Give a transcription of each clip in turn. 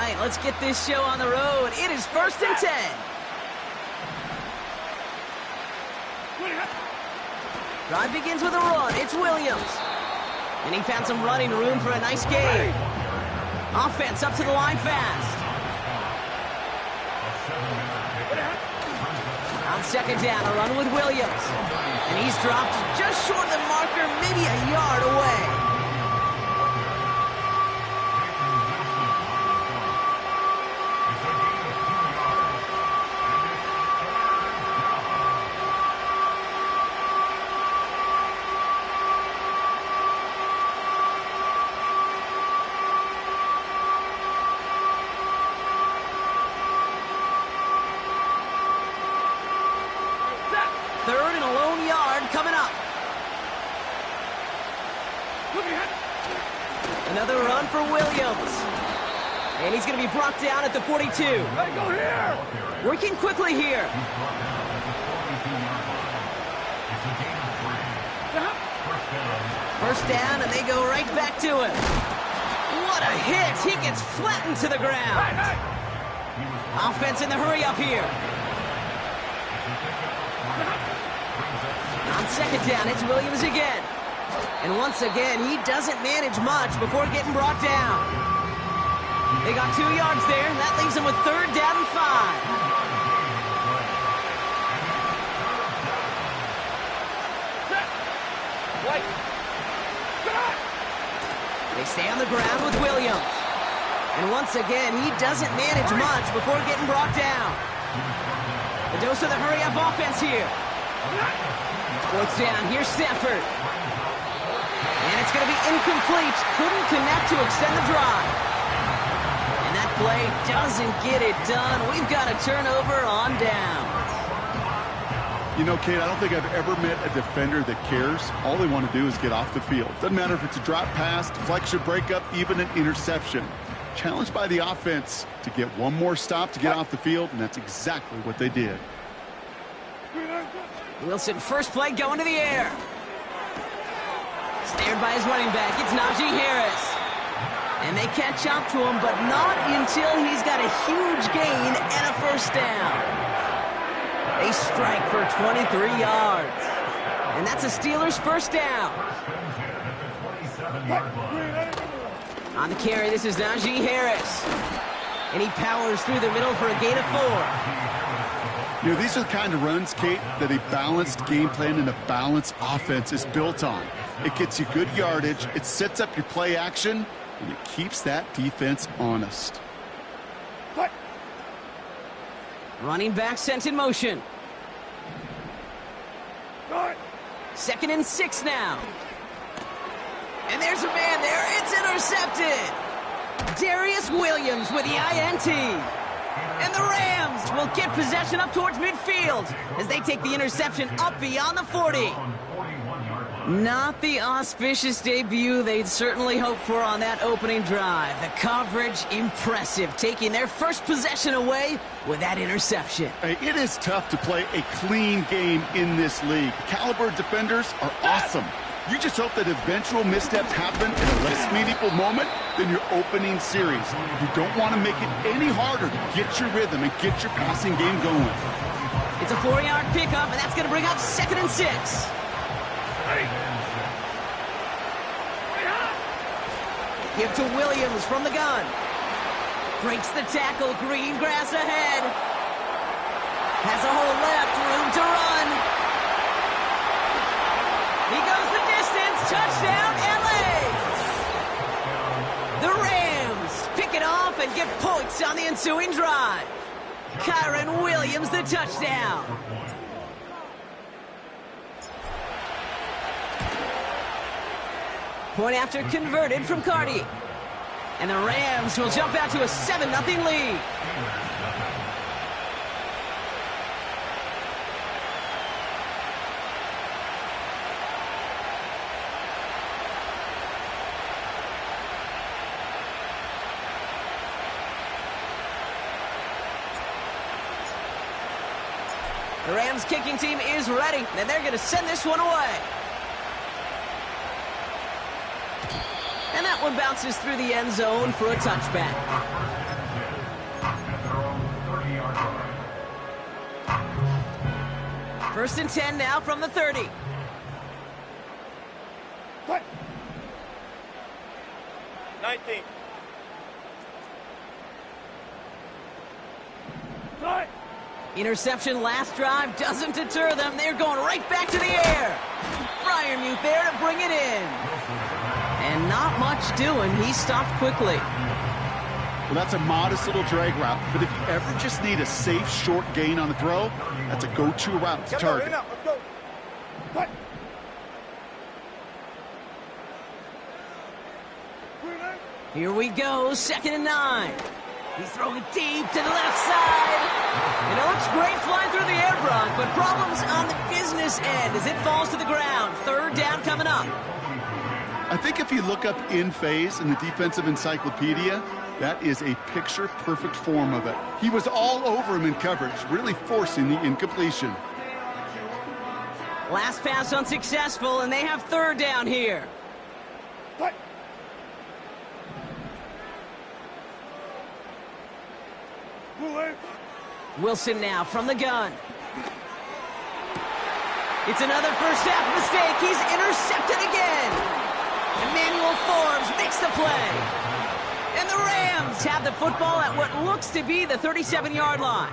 right, let's get this show on the road. It is 1st and 10. Drive begins with a run. It's Williams. And he found some running room for a nice gain. Offense up to the line fast. On 2nd down, a run with Williams. And he's dropped just short of the marker, maybe a yard away. Third and a lone yard coming up. Another run for Williams. And he's going to be brought down at the 42. Hey, go here! Working quickly here. First down, and they go right back to him. What a hit! He gets flattened to the ground. Offense in the hurry up here. On 2nd down, it's Williams again. And once again, he doesn't manage much before getting brought down. They got 2 yards there, and that leaves them with 3rd down and 5. They stay on the ground with Williams. And once again, he doesn't manage much before getting brought down. The dose of the hurry-up offense here. 4th down, here's Stanford. And it's going to be incomplete. Couldn't connect to extend the drive. And that play doesn't get it done. We've got a turnover on down. You know, Kate, I don't think I've ever met a defender that cares. All they want to do is get off the field. Doesn't matter if it's a drop pass, deflection, breakup, even an interception. Challenged by the offense to get one more stop to get off the field, and that's exactly what they did. Wilson, first play going to the air. Snared by his running back, it's Najee Harris. And they catch up to him, but not until he's got a huge gain and a first down. They strike for 23 yards. And that's a Steelers first down. On the carry, this is Najee Harris. And he powers through the middle for a gain of 4. You know, these are the kind of runs, Kate, that a balanced game plan and a balanced offense is built on. It gets you good yardage, it sets up your play action, and it keeps that defense honest. Running back sent in motion. 2nd and 6 now. And there's a man there. It's intercepted. Darius Williams with the INT. And the Rams will get possession up towards midfield as they take the interception up beyond the 40. Not the auspicious debut they'd certainly hoped for on that opening drive. The coverage, impressive, taking their first possession away with that interception. Hey, it is tough to play a clean game in this league. Caliber defenders are awesome. You just hope that eventual missteps happen in a less meaningful moment than your opening series. You don't want to make it any harder to get your rhythm and get your passing game going. It's a 4-yard pickup, and that's going to bring up 2nd and 6. Give to Williams from the gun. Breaks the tackle, green grass ahead. Has a hole left, room to run. He goes the distance, touchdown LA! The Rams pick it off and get points on the ensuing drive. Kyron Williams the touchdown. Point after converted from Cardi. And the Rams will jump out to a 7-0 lead. The Rams kicking team is ready, and they're going to send this one away. And that one bounces through the end zone for a touchback. First and 10 now from the 30. What? 19. Right. Interception last drive doesn't deter them. They're going right back to the air. Fryermuth there to bring it in. And not much doing. He stopped quickly. Well, that's a modest little drag route, but if you ever just need a safe, short gain on the throw, that's a go-to route to target. Let's go. What? Here we go, 2nd and 9. He's throwing deep to the left side. It looks great flying through the air, Brock, but problems on the business end as it falls to the ground. 3rd down coming up. I think if you look up in phase in the defensive encyclopedia, that is a picture-perfect form of it. He was all over him in coverage, really forcing the incompletion. Last pass unsuccessful, and they have 3rd down here. What? Wilson now from the gun. It's another first half mistake. He's intercepted again. Emmanuel Forbes makes the play. And the Rams have the football at what looks to be the 37-yard line.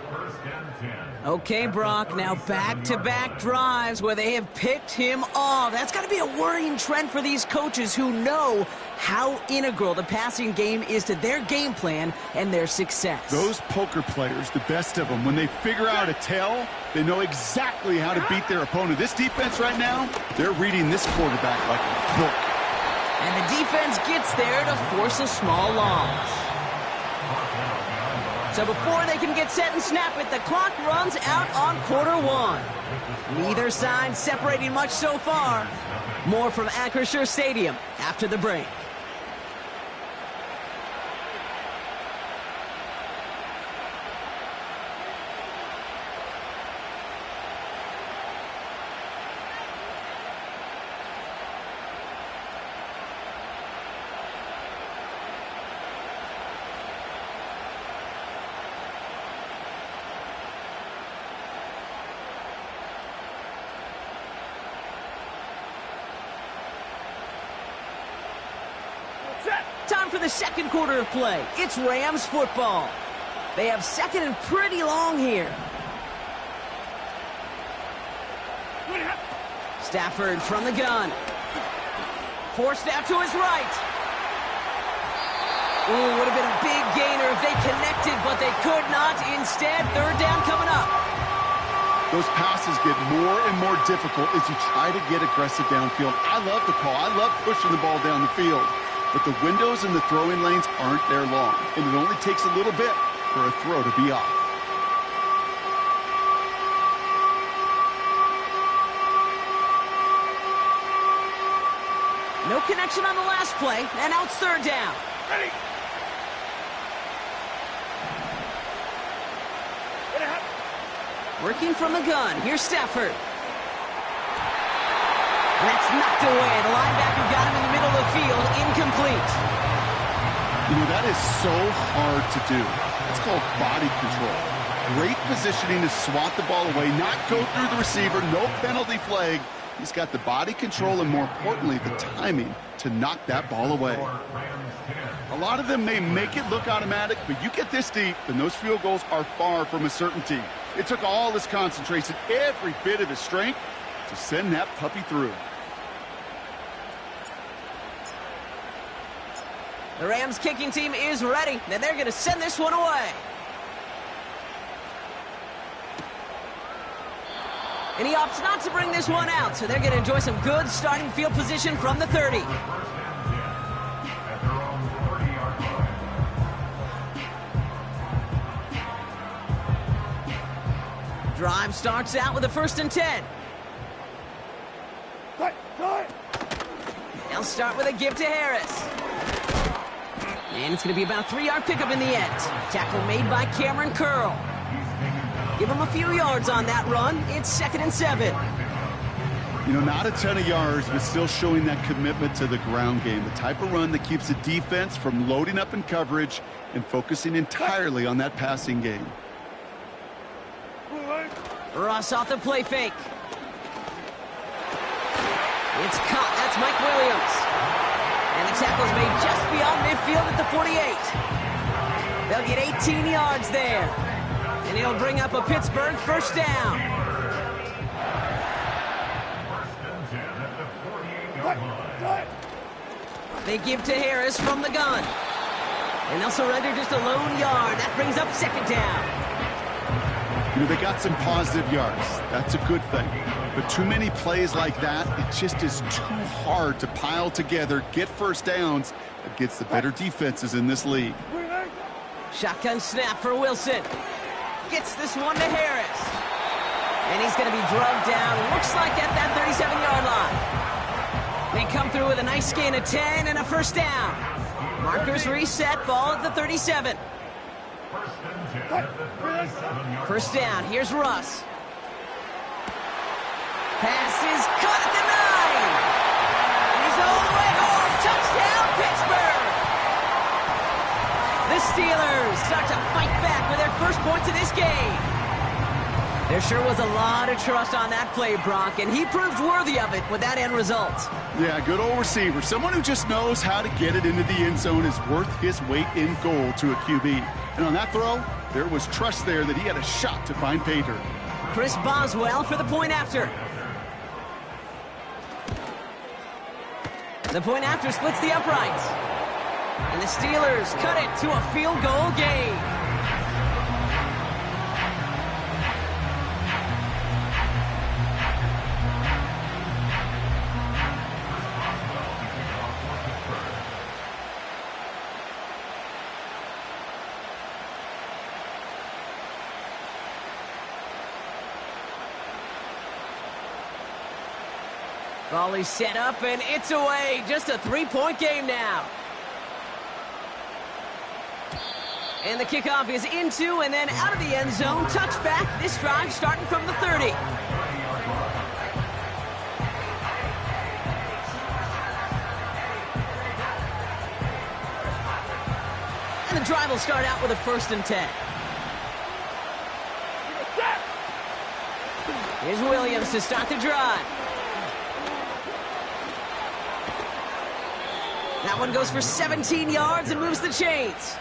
Okay, Brock, now back-to-back drives where they have picked him off. That's got to be a worrying trend for these coaches who know how integral the passing game is to their game plan and their success. Those poker players, the best of them, when they figure out a tell, they know exactly how to beat their opponent. This defense right now, they're reading this quarterback like a book. And the defense gets there to force a small loss. So before they can get set and snap it, the clock runs out on quarter 1. Neither side separating much so far. More from Acrisure Stadium after the break. Time for the second quarter of play. It's Rams football. They have 2nd and pretty long here. Stafford from the gun. Forced out to his right. Ooh, would have been a big gainer if they connected, but they could not. Instead, 3rd down coming up. Those passes get more and more difficult as you try to get aggressive downfield. I love the call. I love pushing the ball down the field. But the windows in the throwing lanes aren't there long, and it only takes a little bit for a throw to be off. No connection on the last play, and now it's 3rd down. Ready. Working from the gun. Here's Stafford. And that's knocked away. The linebacker got him in the middle of the field. Incomplete. You know, that is so hard to do. It's called body control. Great positioning to swat the ball away, not go through the receiver, no penalty flag. He's got the body control and, more importantly, the timing to knock that ball away. A lot of them may make it look automatic, but you get this deep, and those field goals are far from a certainty. It took all his concentration, every bit of his strength, to send that puppy through. The Rams kicking team is ready, and they're going to send this one away. And he opts not to bring this one out, so they're going to enjoy some good starting field position from the 30. Drive starts out with a 1st and 10. They'll start with a give to Harris. And it's going to be about a 3-yard pickup in the end. Tackle made by Cameron Curl. Give him a few yards on that run. It's 2nd and 7. You know, not a ton of yards, but still showing that commitment to the ground game. The type of run that keeps the defense from loading up in coverage and focusing entirely on that passing game. Ross off the play fake. It's caught. That's Mike Williams. And the tackle's made just beyond midfield at the 48. They'll get 18 yards there. And it'll bring up a Pittsburgh first down. They give to Harris from the gun. And they'll surrender just a lone yard. That brings up second down. You know, they got some positive yards. That's a good thing. But too many plays like that, it just is too hard to pile together, get first downs against the better defenses in this league. Shotgun snap for Wilson. Gets this one to Harris. And he's going to be drugged down, looks like at that 37-yard line. They come through with a nice gain of 10 and a first down. Markers reset, ball at the 37. First down, here's Russ. Pass is cut at the 9. And he's all the way home. Touchdown, Pittsburgh! The Steelers start to fight back with their first points of this game. There sure was a lot of trust on that play, Brock, and he proved worthy of it with that end result. Yeah, good old receiver. Someone who just knows how to get it into the end zone is worth his weight in gold to a QB. And on that throw, there was trust there that he had a shot to find pay dirt. Chris Boswell for the point after. The point after splits the uprights. And the Steelers cut it to a field goal game. Volley set up, and it's away. Just a three-point game now. And the kickoff is into and then out of the end zone. Touchback. This drive starting from the 30. And the drive will start out with a 1st and 10. Here's Williams to start the drive. That one goes for 17 yards and moves the chains.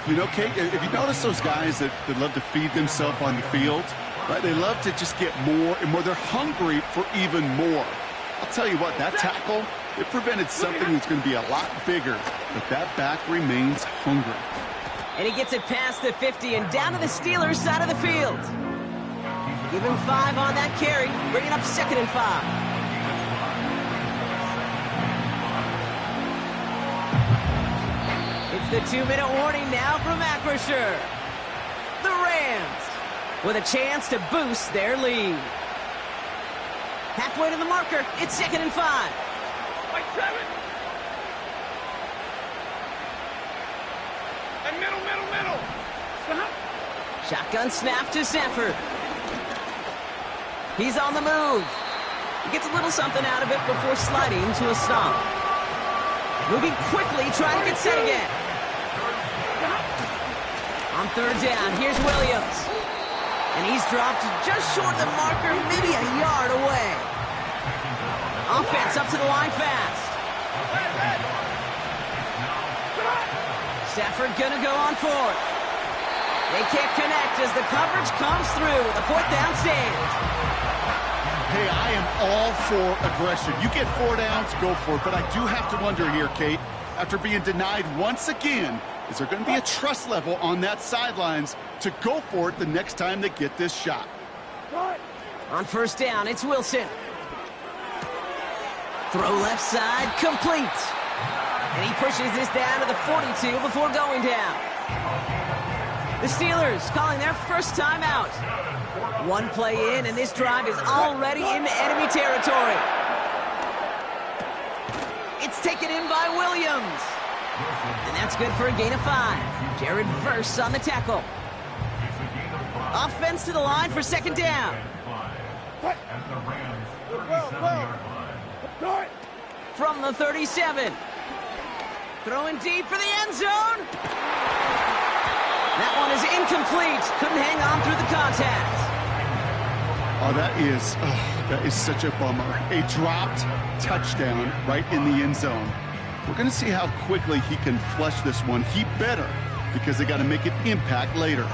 You know, Kate, if you notice those guys that love to feed themselves on the field, right? They love to just get more and more. They're hungry for even more. I'll tell you what, that tackle, it prevented something that's going to be a lot bigger, but that back remains hungry. And he gets it past the 50 and down to the Steelers' side of the field. Give him 5 on that carry, bringing up 2nd and 5. The 2-minute warning now from Acrisure. The Rams with a chance to boost their lead. Halfway to the marker, it's 2nd and 5. Like 7. And middle. Shotgun snap to Sanford. He's on the move. He gets a little something out of it before sliding to a stop. Moving quickly, trying to get set again. On 3rd down, here's Williams. And he's dropped just short of the marker, maybe a yard away. Offense up to the line fast. Stafford gonna go on 4th. They can't connect as the coverage comes through with a 4th down stand. Hey, I am all for aggression. You get 4 downs, go for it. But I do have to wonder here, Kate, after being denied once again, is there going to be a trust level on that sidelines to go for it the next time they get this shot? On 1st down, it's Wilson. Throw left side, complete. And he pushes this down to the 42 before going down. The Steelers calling their first timeout. 1 play in, and this drive is already into enemy territory. It's taken in by Williams. And that's good for a gain of 5. Jared Verse on the tackle. Offense to the line for 2nd down. From the 37. Throwing deep for the end zone. That one is incomplete. Couldn't hang on through the contact. Oh, that is such a bummer. A dropped touchdown right in the end zone. We're going to see how quickly he can flush this one. He better, because they got to make an impact later.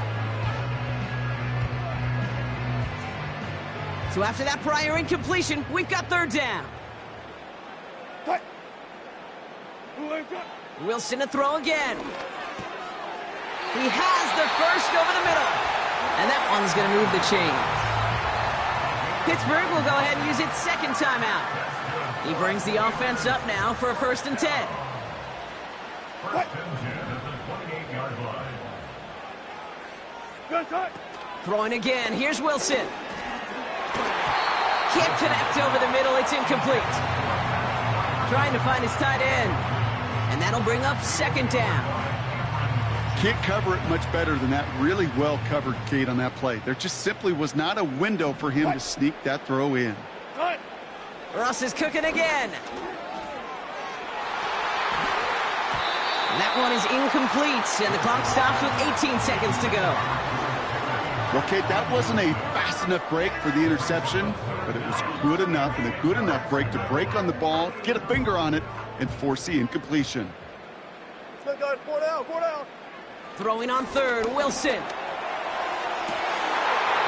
So after that prior incompletion, we've got third down. Wilson to throw again. He has the first over the middle. And that one's going to move the chains. Pittsburgh will go ahead and use its second timeout. He brings the offense up now for a 1st and 10. Throwing again. Here's Wilson. Can't connect over the middle. It's incomplete. Trying to find his tight end. And that'll bring up 2nd down. Can't cover it much better than that. Really well covered, Kate, on that play. There just simply was not a window for him to sneak that throw in. Russ is cooking again. And that one is incomplete, and the clock stops with 18 seconds to go. Well, Kate, that wasn't a fast enough break for the interception, but it was good enough, and a good enough break to break on the ball, get a finger on it, and force the incompletion. Let's go, 4 down, 4 down. Throwing on third, Wilson.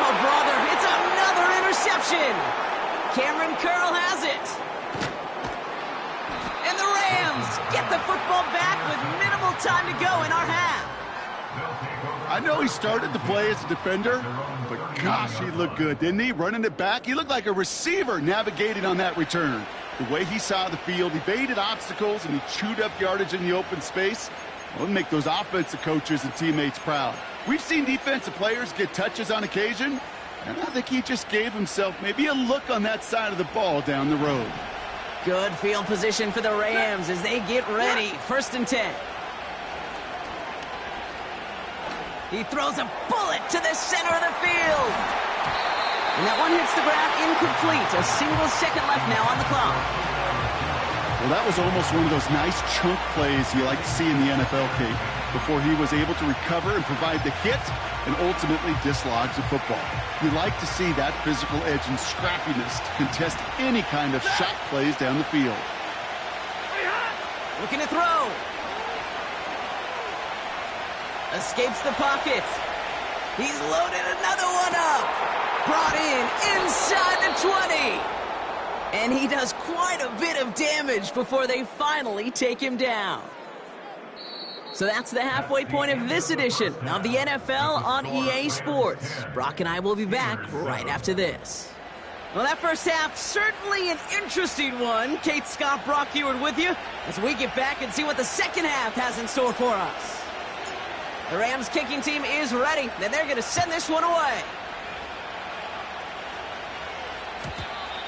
Oh, brother, it's another interception. Cameron Curl has it. And the Rams get the football back with minimal time to go in our half. I know he started the play as a defender, but gosh, he looked good, didn't he? Running it back, he looked like a receiver navigating on that return. The way he saw the field, he evaded obstacles, and he chewed up yardage in the open space. Well, make those offensive coaches and teammates proud. We've seen defensive players get touches on occasion, and I think he just gave himself maybe a look on that side of the ball down the road. Good field position for the Rams as they get ready. 1st and 10. He throws a bullet to the center of the field. And that one hits the ground incomplete. A single second left now on the clock. Well, that was almost one of those nice chunk plays you like to see in the NFL, Kate, before he was able to recover and provide the hit and ultimately dislodge the football. You like to see that physical edge and scrappiness to contest any kind of shot plays down the field. Looking to throw. Escapes the pocket. He's loaded another one up. Brought in inside the 20. And he does quite a bit of damage before they finally take him down. So that's the halfway point of this edition of the NFL on EA Sports. Brock and I will be back right after this. Well, that first half, certainly an interesting one. Kate, Scott, Brock Ewart with you as we get back and see what the second half has in store for us. The Rams kicking team is ready, and they're going to send this one away.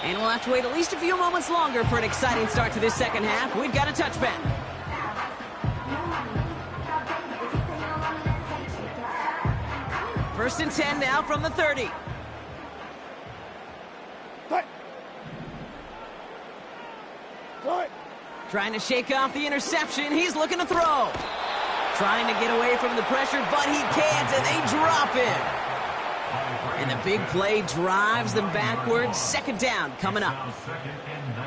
And we'll have to wait at least a few moments longer for an exciting start to this second half. We've got a touchback. First and 10 now from the 30. Trying to shake off the interception. He's looking to throw. Trying to get away from the pressure, but he can't, and they drop him. And the big play drives them backwards. 2nd down coming up.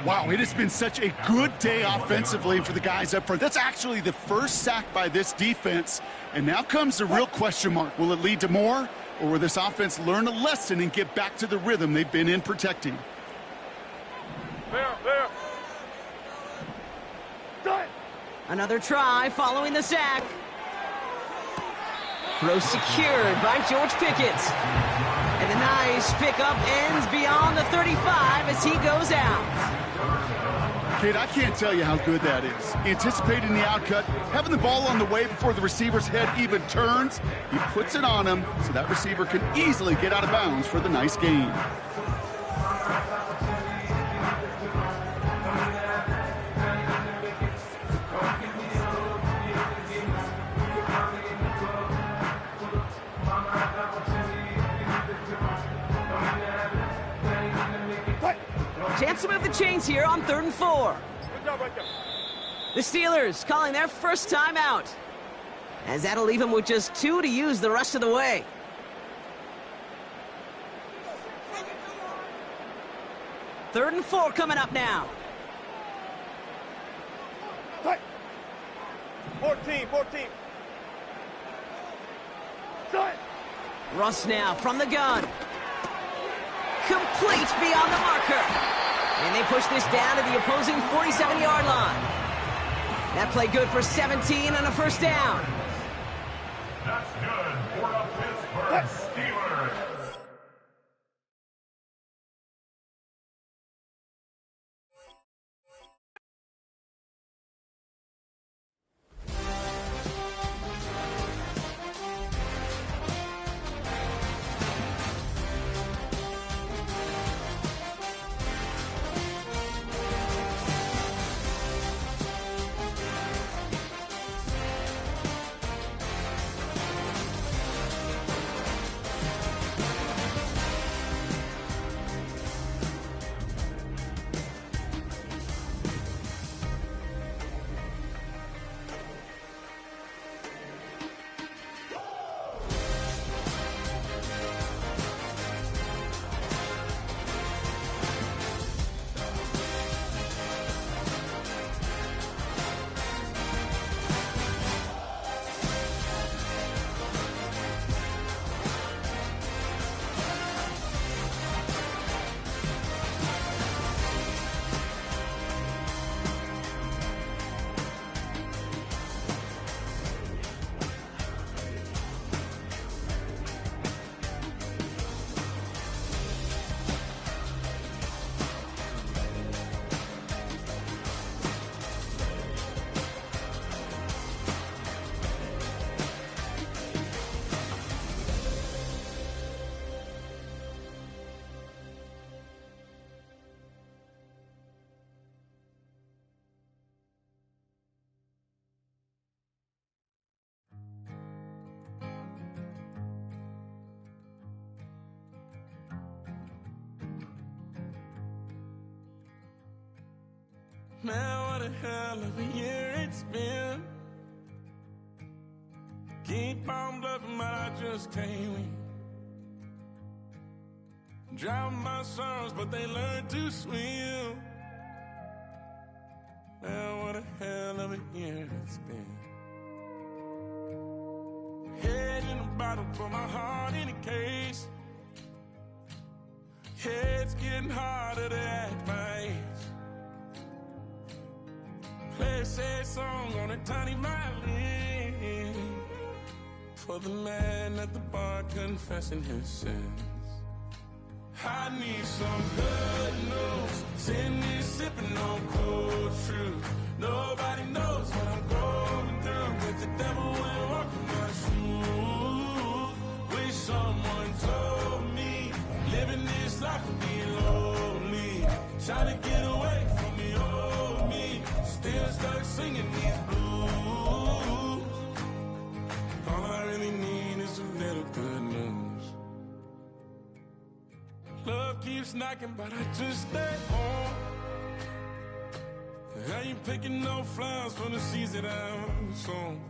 Wow, it has been such a good day offensively for the guys up front. That's actually the first sack by this defense. And now comes the real question mark. Will it lead to more? Or will this offense learn a lesson and get back to the rhythm they've been in protecting? There. Another try following the sack. Throw secured by George Pickett. And the nice pickup ends beyond the 35 as he goes out. Kate, I can't tell you how good that is. Anticipating the outcut, having the ball on the way before the receiver's head even turns, he puts it on him so that receiver can easily get out of bounds for the nice gain. Chance to move the chains here on 3rd and 4. Good job right there. The Steelers calling their first timeout, as that'll leave them with just 2 to use the rest of the way. 3rd and 4 coming up now. 14. Russ now from the gun. Complete beyond the marker. And they push this down to the opposing 47-yard line. That play good for 17 and a first down. That's good for the Pittsburgh Steelers. Man, what a hell of a year it's been. Keep on bluffing, but I just can't win. Drown my sorrows, but they learn to swim. Man, what a hell of a year it's been. Head in a bottle, put my heart in a case. It's getting harder to act my age. Play a sad song on a tiny violin for the man at the bar confessing his sins. I need some good news. Send me sipping on cold truth. Nobody knows what I'm going through, but the devil will walk in my shoes. Wish someone told me living this life would be lonely. Trying to get away from the old me. Still stuck singing these blues. All I really need is a little good news. Love keeps knocking, but I just stay home. I ain't picking no flowers for the seeds that I'm sown.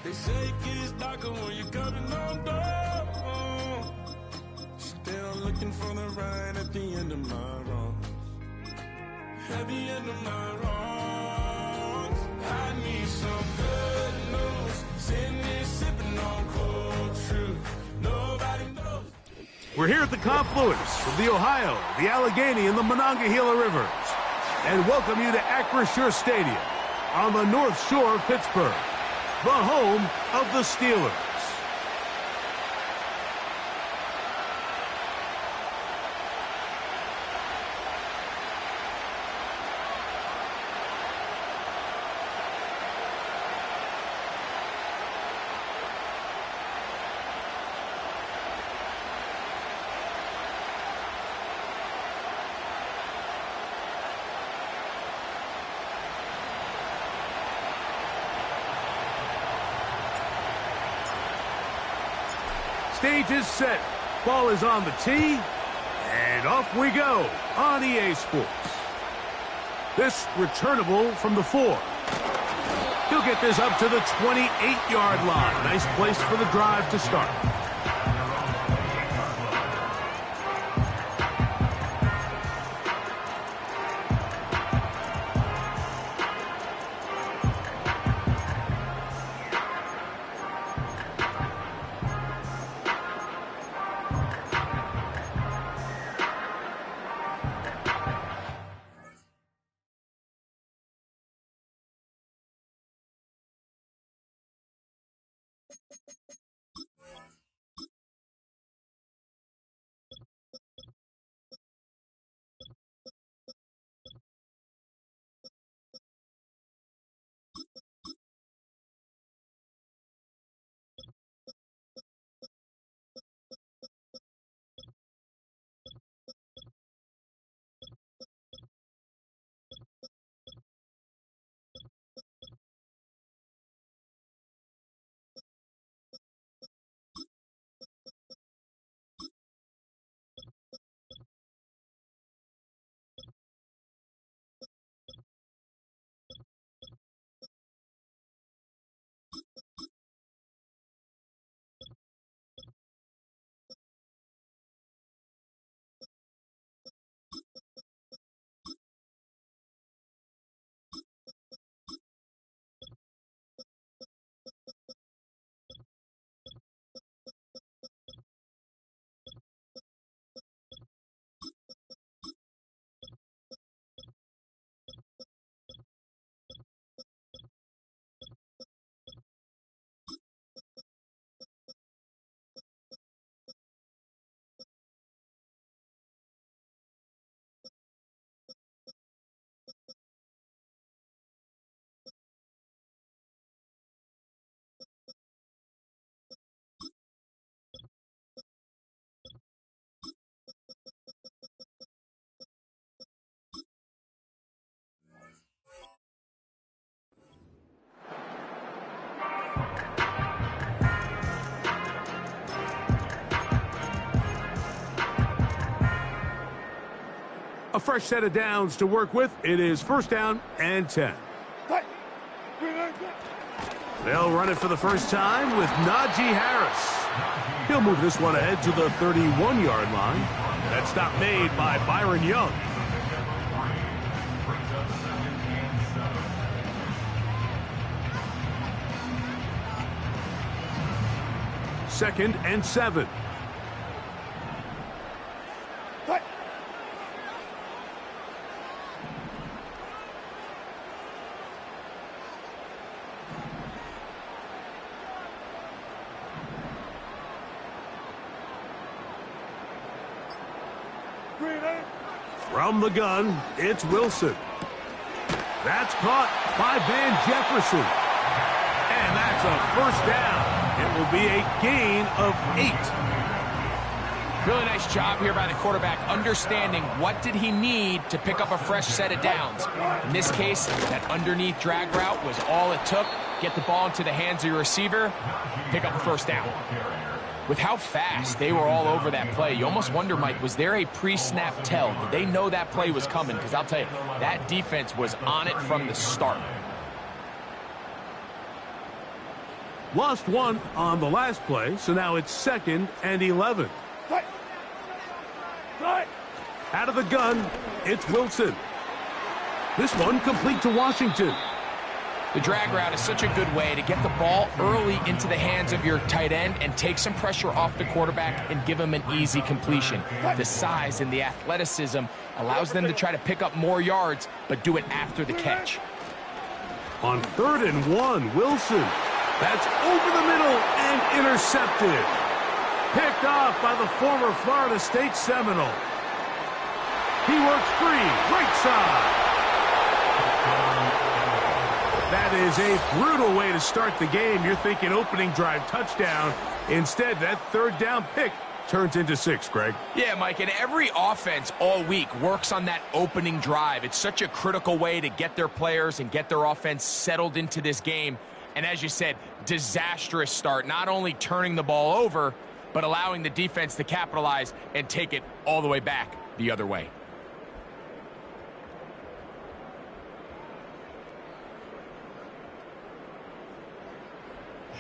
They say it gets darker when you're coming on door. Still looking for the right at the end of my wrongs. At the end of my wrongs, I need some good news. Sitting there sipping on cold truth. Nobody knows. We're here at the confluence of the Ohio, the Allegheny, and the Monongahela Rivers, and welcome you to Acrisure Stadium on the North Shore of Pittsburgh, the home of the Steelers. Stage is set. Ball is on the tee. And off we go on EA Sports. This returnable from the 4. He'll get this up to the 28-yard line. Nice place for the drive to start. A fresh set of downs to work with. It is 1st down and 10. They'll run it for the first time with Najee Harris. He'll move this one ahead to the 31-yard line. That stop made by Byron Young. Second and 7. From the gun, it's Wilson. That's caught by Van Jefferson. And that's a 1st down. It will be a gain of 8. Really nice job here by the quarterback, understanding what did he need to pick up a fresh set of downs. In this case, that underneath drag route was all it took. Get the ball into the hands of your receiver, pick up a 1st down. With how fast they were all over that play, you almost wonder, Mike, was there a pre-snap tell? Did they know that play was coming? Because I'll tell you, that defense was on it from the start. Lost one on the last play, so now it's 2nd and 11. Out of the gun, it's Wilson. This one complete to Washington. The drag route is such a good way to get the ball early into the hands of your tight end and take some pressure off the quarterback and give him an easy completion. The size and the athleticism allows them to try to pick up more yards, but do it after the catch. On 3rd and 1, Wilson. That's over the middle and intercepted. Picked off by the former Florida State Seminole. He works free, right side. That is a brutal way to start the game. You're thinking opening drive touchdown. Instead, that 3rd down pick turns into 6, Greg. Yeah, Mike, and every offense all week works on that opening drive. It's such a critical way to get their players and get their offense settled into this game. And as you said, disastrous start, not only turning the ball over, but allowing the defense to capitalize and take it all the way back the other way.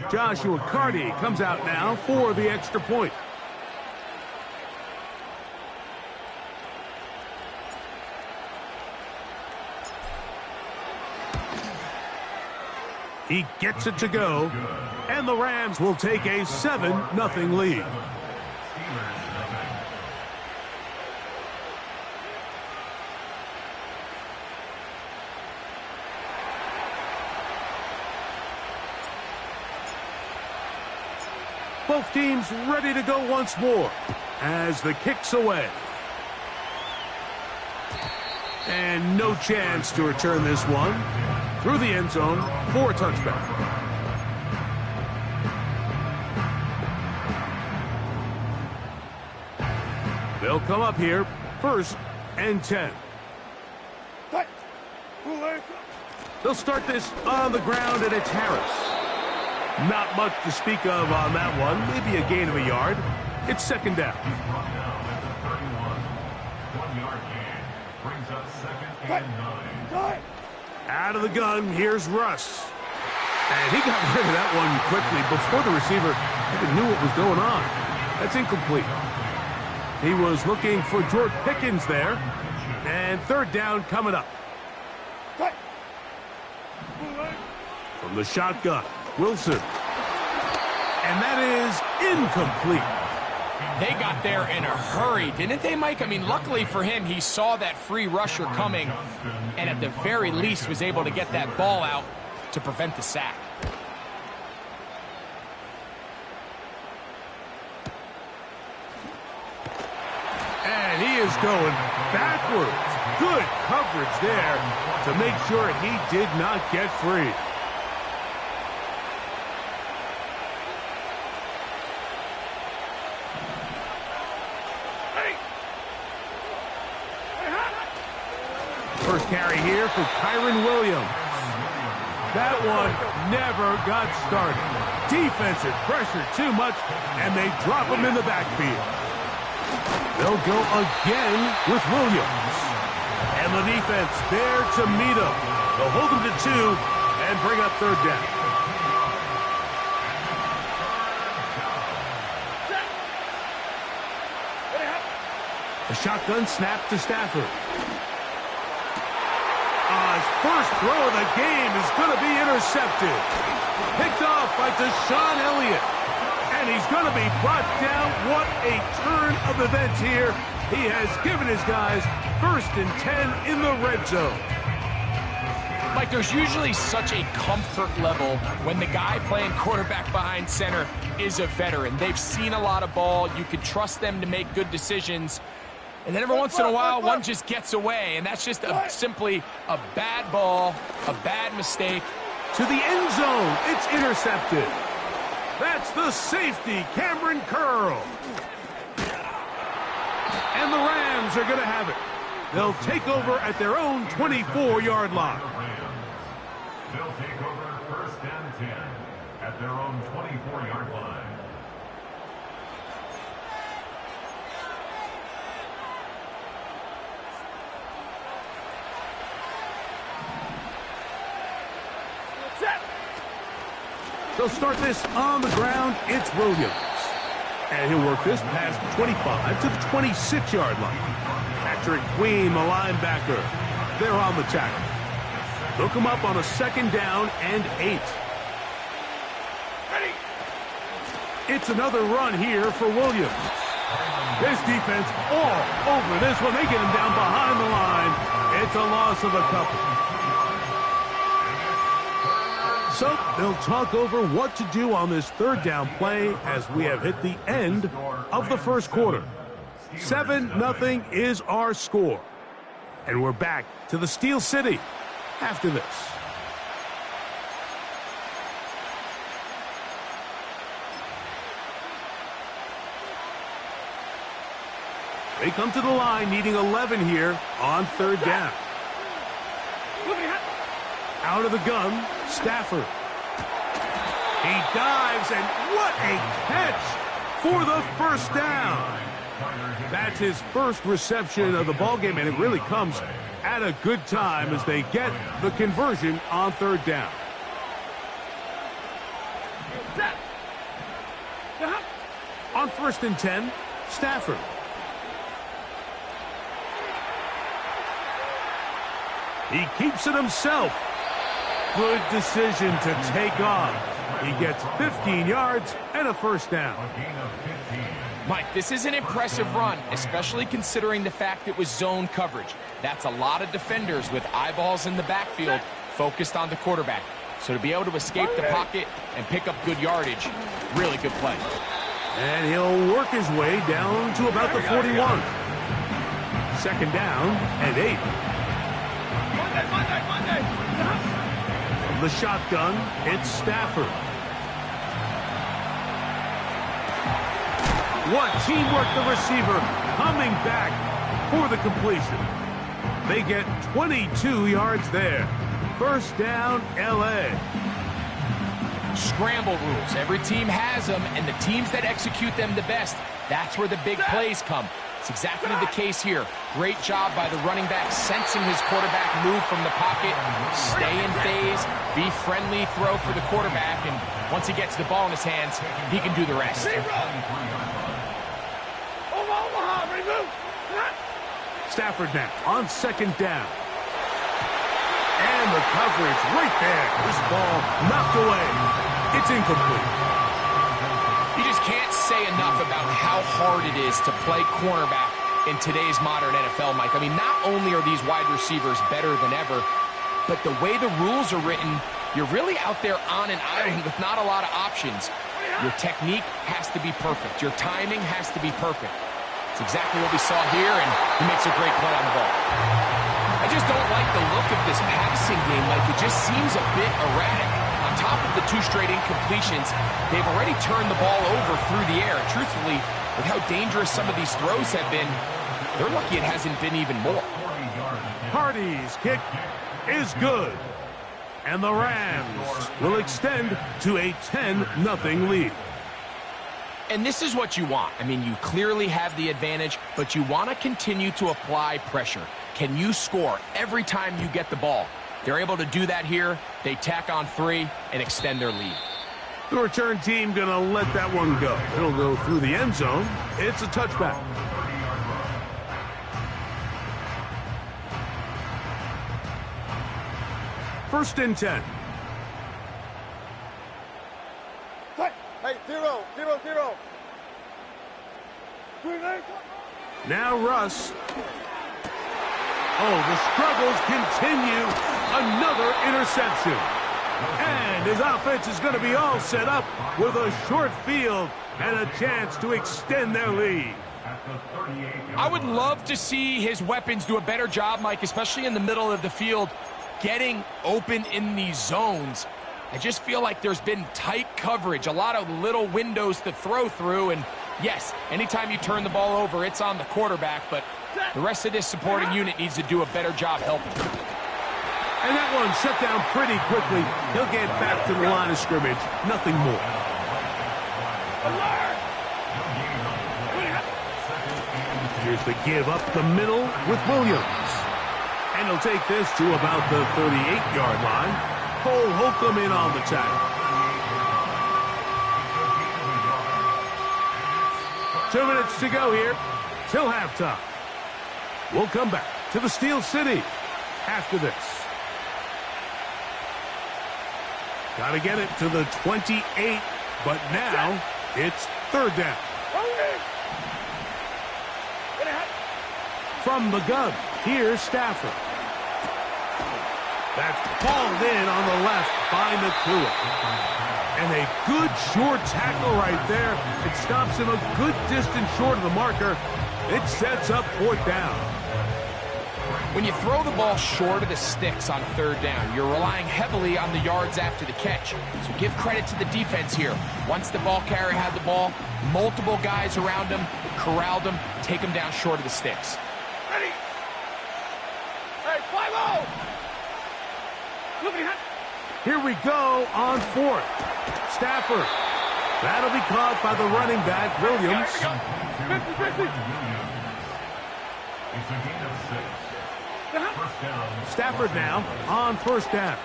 Joshua Carty comes out now for the extra point. He gets it to go, and the Rams will take a 7-0 lead. Both teams ready to go once more as the kick's away. And no chance to return this one through the end zone for a touchback. They'll come up here, 1st and 10. They'll start this on the ground, and it's Harris. Not much to speak of on that one. Maybe a gain of a yard. It's 2nd down. Out of the gun, here's Russ. And he got rid of that one quickly before the receiver even knew what was going on. That's incomplete. He was looking for George Pickens there. And 3rd down coming up. From the shotgun, Wilson. And that is incomplete. They got there in a hurry, didn't they, Mike? I mean, luckily for him, he saw that free rusher coming and at the very least was able to get that ball out to prevent the sack. And he is going backwards. Good coverage there to make sure he did not get free. First carry here for Kyron Williams. That one never got started. Defensive pressure too much, and they drop him in the backfield. They'll go again with Williams. And the defense there to meet him. They'll hold him to 2 and bring up third down. A shotgun snap to Stafford. His first throw of the game is going to be intercepted. Picked off by Deshaun Elliott. And he's going to be brought down. What a turn of events here. He has given his guys 1st and 10 in the red zone. Mike, there's usually such a comfort level when the guy playing quarterback behind center is a veteran. They've seen a lot of ball. You can trust them to make good decisions. And then every once in a while, one just gets away. And that's just simply a bad ball, a bad mistake. To the end zone. It's intercepted. That's the safety, Cameron Curl. And the Rams are going to have it. They'll take over at their own 24-yard line. They'll take over 1st and 10 at their own 24-yard line. They'll start this on the ground. It's Williams. And he'll work this past 25 to the 26-yard line. Patrick Queen, the linebacker. They're on the tackle. They'll come up on a 2nd down and 8. Ready. It's another run here for Williams. This defense all over this one. They get him down behind the line. It's a loss of a couple. So they'll talk over what to do on this 3rd down play as we have hit the end of the first quarter. 7-0 is our score. And we're back to the Steel City after this. They come to the line needing 11 here on 3rd down. Out of the gun, Stafford. He dives, and what a catch for the 1st down. That's his first reception of the ballgame, and it really comes at a good time as they get the conversion on 3rd down. On 1st and 10, Stafford. He keeps it himself. Good decision to take off. He gets 15 yards and a 1st down. Mike, this is an impressive run, especially considering the fact it was zone coverage. That's a lot of defenders with eyeballs in the backfield focused on the quarterback. So to be able to escape the pocket and pick up good yardage, really good play. And he'll work his way down to about the 41. 2nd down and 8. From the shotgun, it's Stafford. What teamwork, the receiver coming back for the completion. They get 22 yards there. 1st down, L.A. Scramble rules. Every team has them, and the teams that execute them the best, that's where the big plays come. It's exactly the case here. Great job by the running back sensing his quarterback move from the pocket, stay in phase, be friendly, throw for the quarterback, and once he gets the ball in his hands, he can do the rest. Stafford now on 2nd down. And the coverage right there. This ball knocked away. It's incomplete. You just can't say enough about how hard it is to play cornerback in today's modern NFL, Mike. I mean, not only are these wide receivers better than ever, but the way the rules are written, you're really out there on an island with not a lot of options. Your technique has to be perfect. Your timing has to be perfect. It's exactly what we saw here, and he makes a great play on the ball. I just don't like the look of this passing game. Like, it just seems a bit erratic. On top of the 2 straight incompletions, they've already turned the ball over through the air. And truthfully, with how dangerous some of these throws have been, they're lucky it hasn't been even more. Hardy's kick is good. And the Rams will extend to a 10-0 lead. And this is what you want. I mean, you clearly have the advantage, but you want to continue to apply pressure. Can you score every time you get the ball? They're able to do that here. They tack on 3 and extend their lead. The return team going to let that one go. It'll go through the end zone. It's a touchback. First and 10. Hey, 0, 0, 0. Now Russ. Oh, the struggles continue. Another interception. And his offense is going to be all set up with a short field and a chance to extend their lead. I would love to see his weapons do a better job, Mike, especially in the middle of the field, getting open in these zones. I just feel like there's been tight coverage, a lot of little windows to throw through, and yes, anytime you turn the ball over, it's on the quarterback, but the rest of this supporting unit needs to do a better job helping. And that one shut down pretty quickly. He'll get back to the line of scrimmage. Nothing more. Here's the give up the middle with Williams. And he'll take this to about the 38-yard line. Cole Holcomb in on the tackle. 2 minutes to go here till halftime. We'll come back to the Steel City after this. Got to get it to the 28, but now it's third down. From the gun, here's Stafford. That's hauled in on the left by Nakua. And a good short tackle right there. It stops him a good distance short of the marker. It sets up fourth down. When you throw the ball short of the sticks on third down, you're relying heavily on the yards after the catch. So give credit to the defense here. Once the ball carrier had the ball, multiple guys around him, corralled him, take him down short of the sticks. Ready? Hey, 5-0! Here we go on fourth. Stafford. That'll be caught by the running back, Williams. It's a gain of 6. First down. Stafford now on first down.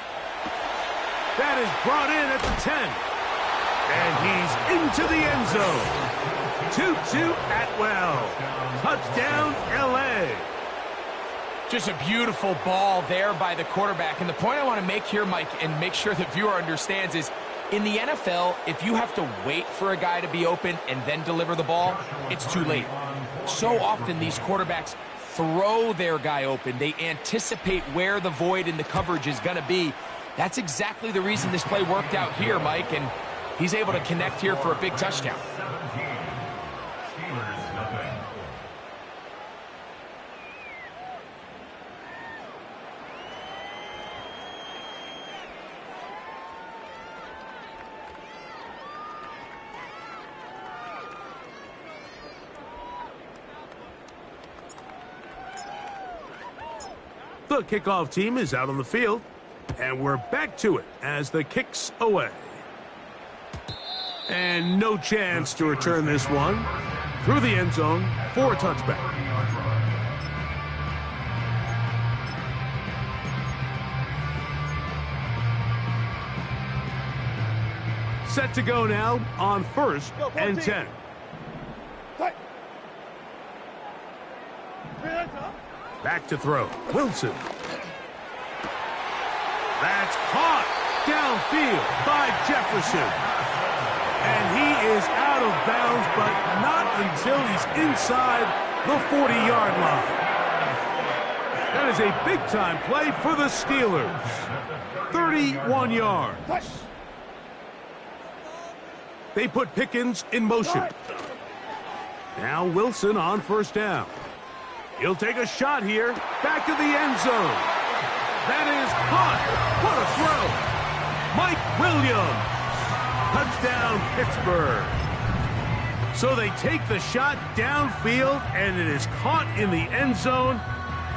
That is brought in at the 10. And he's into the end zone. Tutu Atwell. Touchdown, L.A. Just a beautiful ball there by the quarterback. And the point I want to make here, Mike, and make sure the viewer understands is, in the NFL, if you have to wait for a guy to be open and then deliver the ball, it's too late. So often these quarterbacks throw their guy open. They anticipate where the void in the coverage is going to be. That's exactly the reason this play worked out here, Mike, and he's able to connect here for a big touchdown. 17. Steelers nothing. The kickoff team is out on the field, and we're back to it as the kick's away. And no chance to return this one through the end zone for a touchback. Set to go now on first and 10. Back to throw. Wilson. That's caught downfield by Jefferson. And he is out of bounds, but not until he's inside the 40-yard line. That is a big-time play for the Steelers. 31 yards. They put Pickens in motion. Now Wilson on first down. He'll take a shot here. Back to the end zone. That is caught. What a throw. Mike Williams. Touchdown, Pittsburgh. So they take the shot downfield, and it is caught in the end zone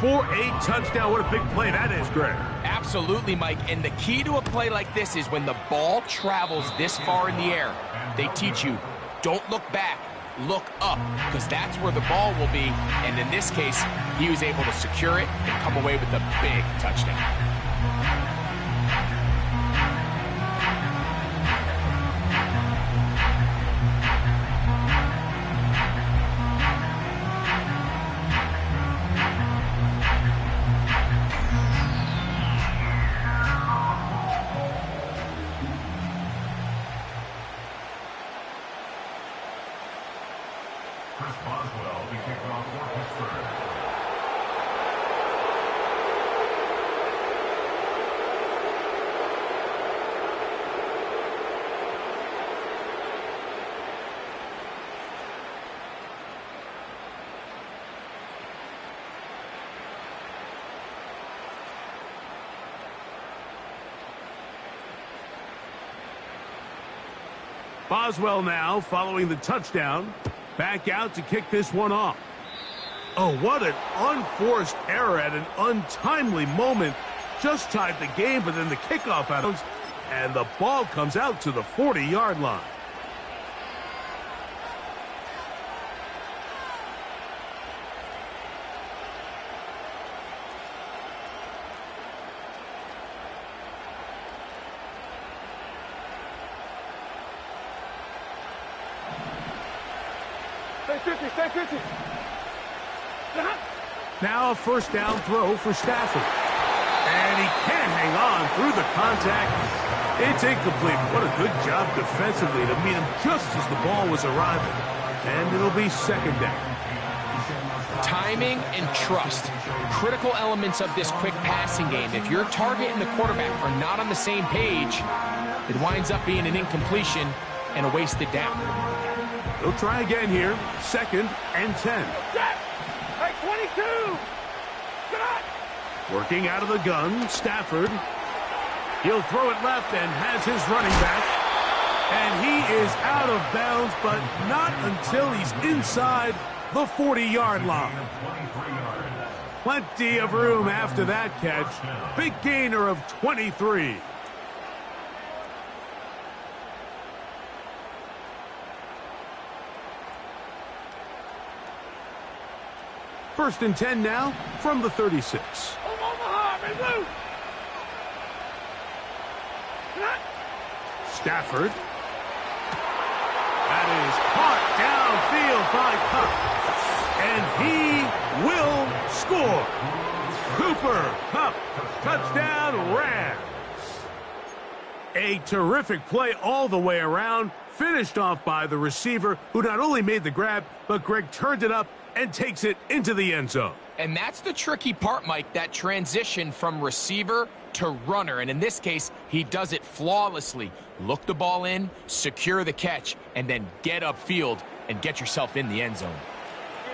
for a touchdown. What a big play that is, Greg. Absolutely, Mike. And the key to a play like this is when the ball travels this far in the air, they teach you, Don't look back. Look up, because that's where the ball will be. And in this case, he was able to secure it and come away with a big touchdown. Boswell to kick off for Pittsburgh. Boswell now following the touchdown. Back out to kick this one off. Oh, what an unforced error at an untimely moment. Just tied the game, but then the kickoff out of, and the ball comes out to the 40-yard line. Stay 50. Now a first down throw for Stafford. And he can't hang on through the contact. It's incomplete. What a good job defensively to meet him just as the ball was arriving. And it'll be second down. Timing and trust, critical elements of this quick passing game. If your target and the quarterback are not on the same page, it winds up being an incompletion and a wasted down. They'll try again here. Second and 10. Hey, 22! Working out of the gun, Stafford. He'll throw it left and has his running back. And he is out of bounds, but not until he's inside the 40-yard line. Plenty of room after that catch. Big gainer of 23. First and 10 now from the 36. Stafford. That is caught downfield by Kupp. And he will score. Cooper Kupp, touchdown Rams. A terrific play all the way around, finished off by the receiver, who not only made the grab, but Greg turned it up and takes it into the end zone. And that's the tricky part, Mike, that transition from receiver to runner. And in this case, he does it flawlessly. Look the ball in, secure the catch, and then get upfield and get yourself in the end zone.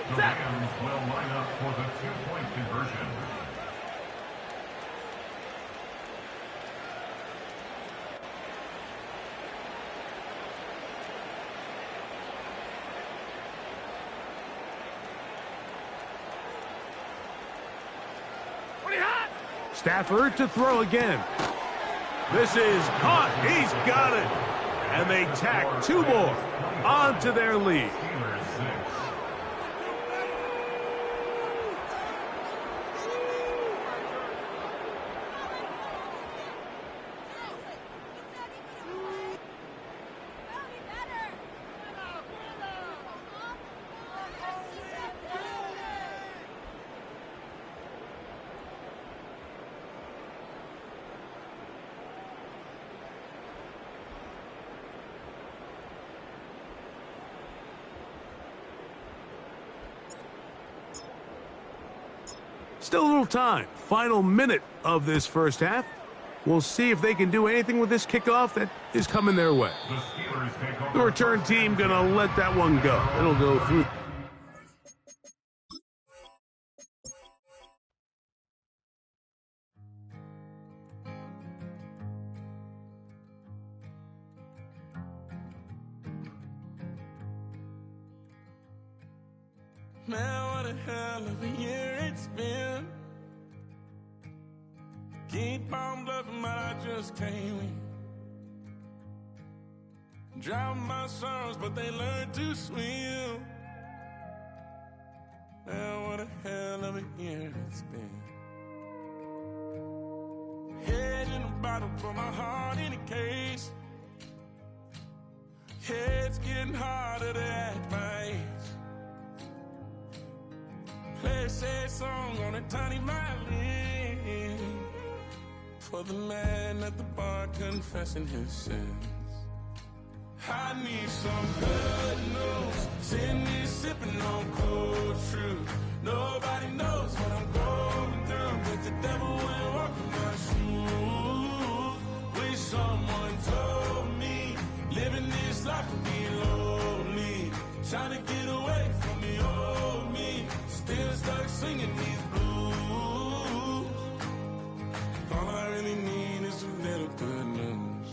The Rams will line up for the two-point conversion. Stafford to throw again. This is caught. He's got it. And they tack two more onto their lead. Still a little time. Final minute of this first half. We'll see if they can do anything with this kickoff that is coming their way. The return team gonna let that one go. It'll go through. Man, what a hell of a year it's been. Keep on bluffing, but I just can't win. Drown my sorrows, but they learn to swim. Now what a hell of a year it's been. Head in a bottle, put my heart in a case. It's getting harder to act my age. Play a sad song on a tiny violin for the man at the bar confessing his sins. I need some good news. Sitting here sipping on cold truth. Nobody knows what I'm going through, but the devil will walk in my shoes. Wish someone told me living this life would be lonely. Trying to get away from the old me. Still stuck singing these blues. All I really need is a little good news.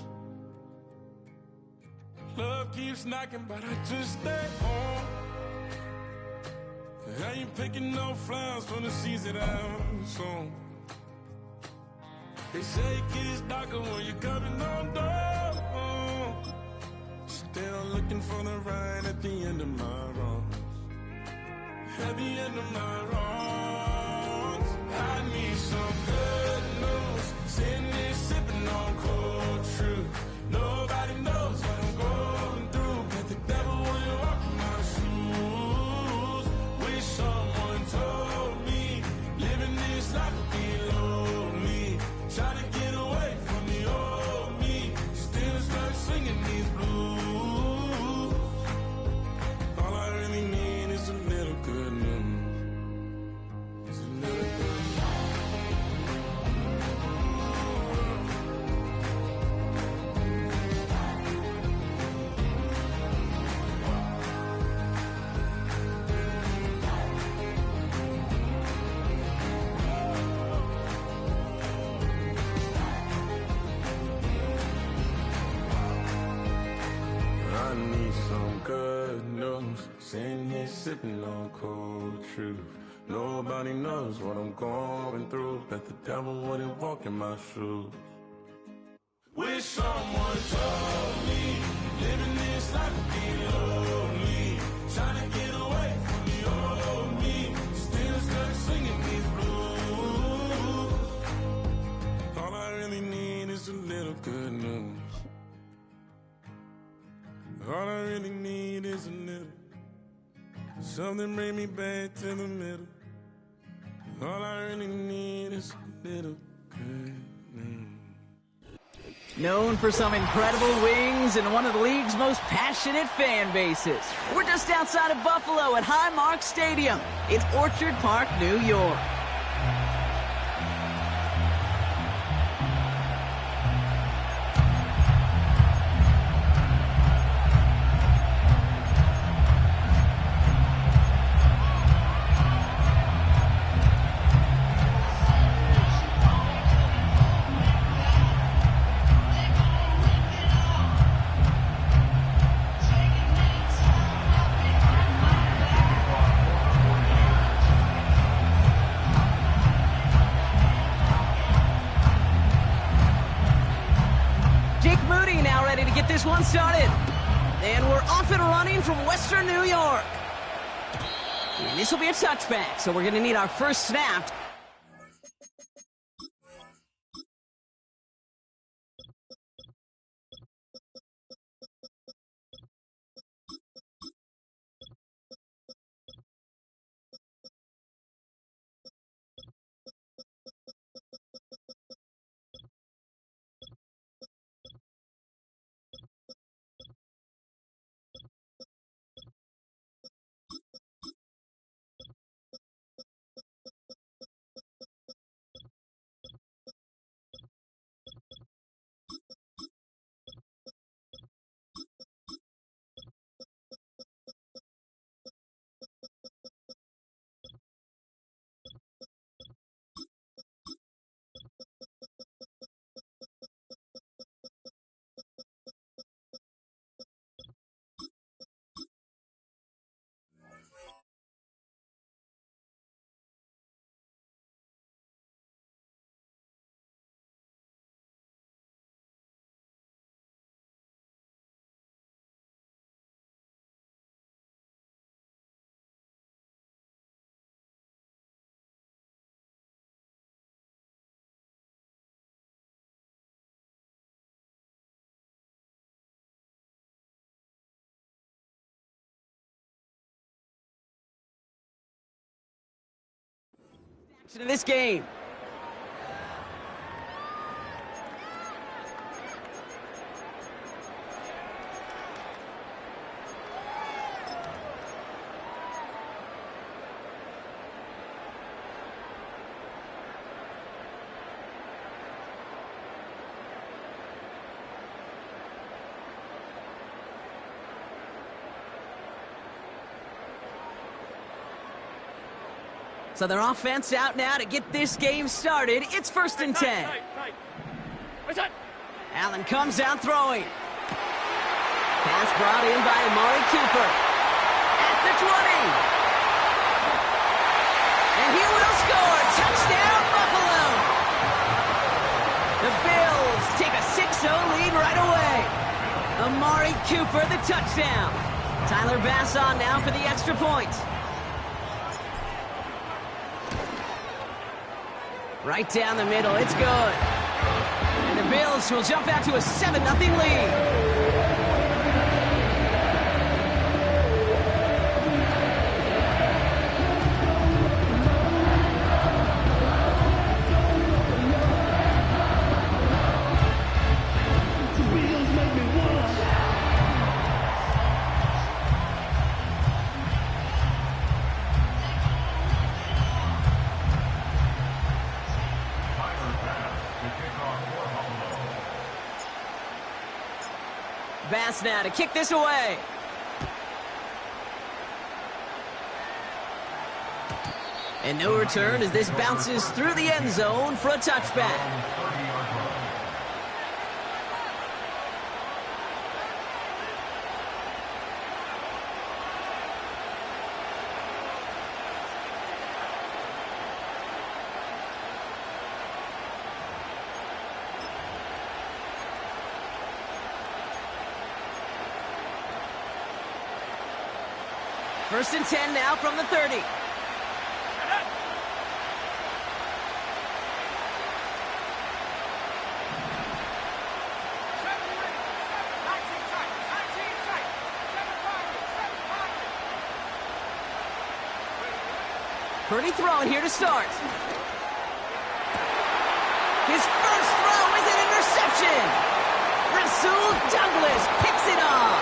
Love keeps knocking, but I just stay home. I ain't picking no flowers from the seeds that I've sown. They say it gets darker when you're coming on door. Still looking for the right at the end of my wrongs. At the end of my wrongs, I need some good news. Sitting there sipping on cold truth. Nobody knows what I'm going through, but the devil will walk in my shoes. Wish someone told me living this life would be lonely. Trying to get away from the old me. Still stuck singing these blues. All I really need is a little good news. It's a little good I need some good news. Sitting here sipping on cold truth. Nobody knows what I'm going through. Bet the devil wouldn't walk in my shoes. Wish someone told me living this life would be lonely. Trying to get away from the old me. Still stuck singing these blues. All I really need is a little good news. All I really need is a little. Something bring me back to the middle. All I really need is a little good news. Known for some incredible wings and one of the league's most passionate fan bases. We're just outside of Buffalo at Highmark Stadium in Orchard Park, New York. This one started, and we're off and running from Western New York. And this will be a touchback, so we're going to need our first snap. To this game. So their offense out now to get this game started. It's 1st and 10. Allen comes out throwing. Pass brought in by Amari Cooper. At the 20. And he will score. Touchdown, Buffalo. The Bills take a 6-0 lead right away. Amari Cooper, the touchdown. Tyler Bass on now for the extra point. Right down the middle, it's good. And the Bills will jump out to a 7-0 lead. Bass now to kick this away. And no return as this bounces through the end zone for a touchback. First and 10 now from the 30. Purdy throwing here to start. His first throw is an interception. Rasul Douglas picks it off.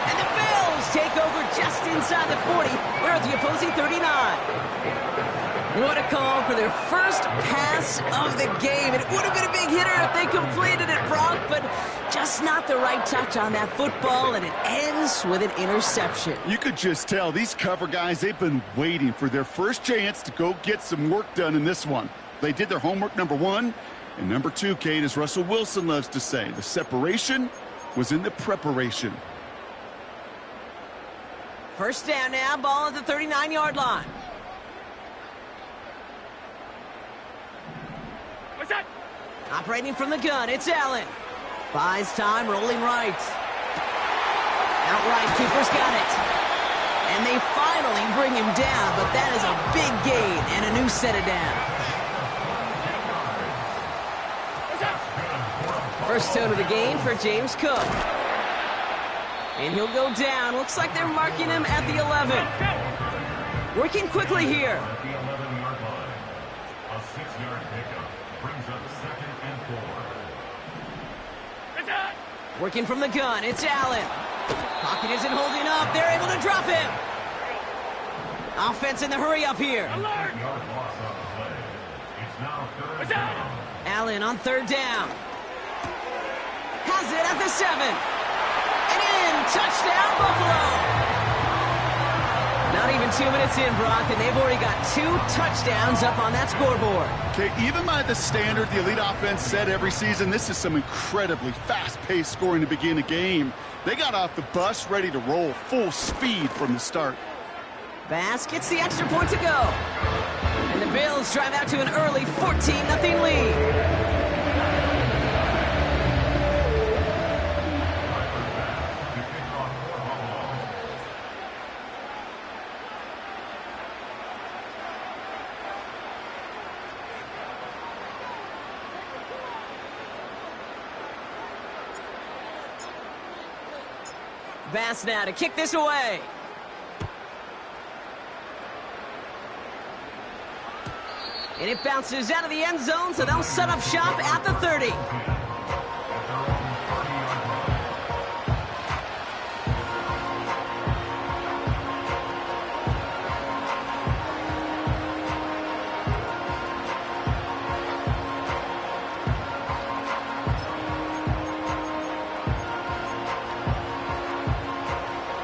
And the Bills take over just inside the 40. They're at the opposing 39. What a call for their first pass of the game. It would have been a big hitter if they completed it, Brock, but just not the right touch on that football, and it ends with an interception. You could just tell these cover guys, they've been waiting for their first chance to go get some work done in this one. They did their homework, number one. And number two, Kate, as Russell Wilson loves to say, the separation was in the preparation. First down now, ball at the 39-yard line. What's that? Operating from the gun, it's Allen. Buys time, rolling right. Outright, Cooper's got it. And they finally bring him down, but that is a big gain and a new set of down. First toe to the game for James Cook. And he'll go down. Looks like they're marking him at the 11. Working quickly here. At the 11-yard line, a 6-yard pickup brings up 2nd and 4. Working from the gun, it's Allen. Pocket isn't holding up. They're able to drop him. Offense in the hurry up here. Yard loss on the play. It's now 3rd down. Allen on 3rd down. Has it at the 7. And in, touchdown, Buffalo. Not even 2 minutes in, Brock, and they've already got 2 touchdowns up on that scoreboard. Okay, even by the standard the elite offense set every season, this is some incredibly fast-paced scoring to begin a game. They got off the bus ready to roll full speed from the start. Bass gets the extra point to go. And the Bills drive out to an early 14-0 lead. Bass now to kick this away. And it bounces out of the end zone, so they'll set up shop at the 30.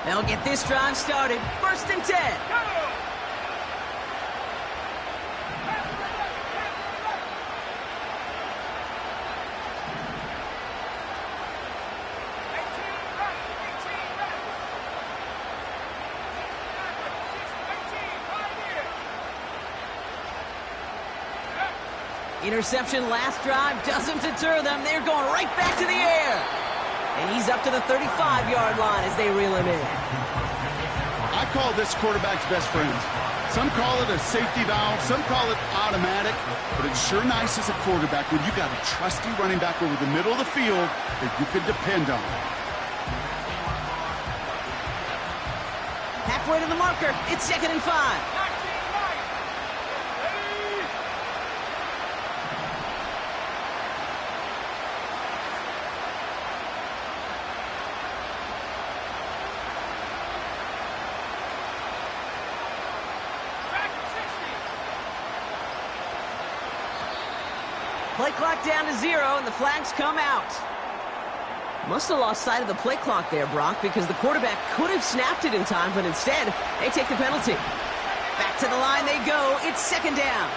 They'll get this drive started. 1st and 10. Interception last drive doesn't deter them. They're going right back to the air. And he's up to the 35-yard line as they reel him in. I call this quarterback's best friend. Some call it a safety valve, some call it automatic, but it's sure nice as a quarterback when you got a trusty running back over the middle of the field that you can depend on. Halfway to the marker, it's 2nd and 5. Play clock down to 0, and the flags come out. Must have lost sight of the play clock there, Brock, because the quarterback could have snapped it in time, but instead, they take the penalty. Back to the line they go. It's 2nd down.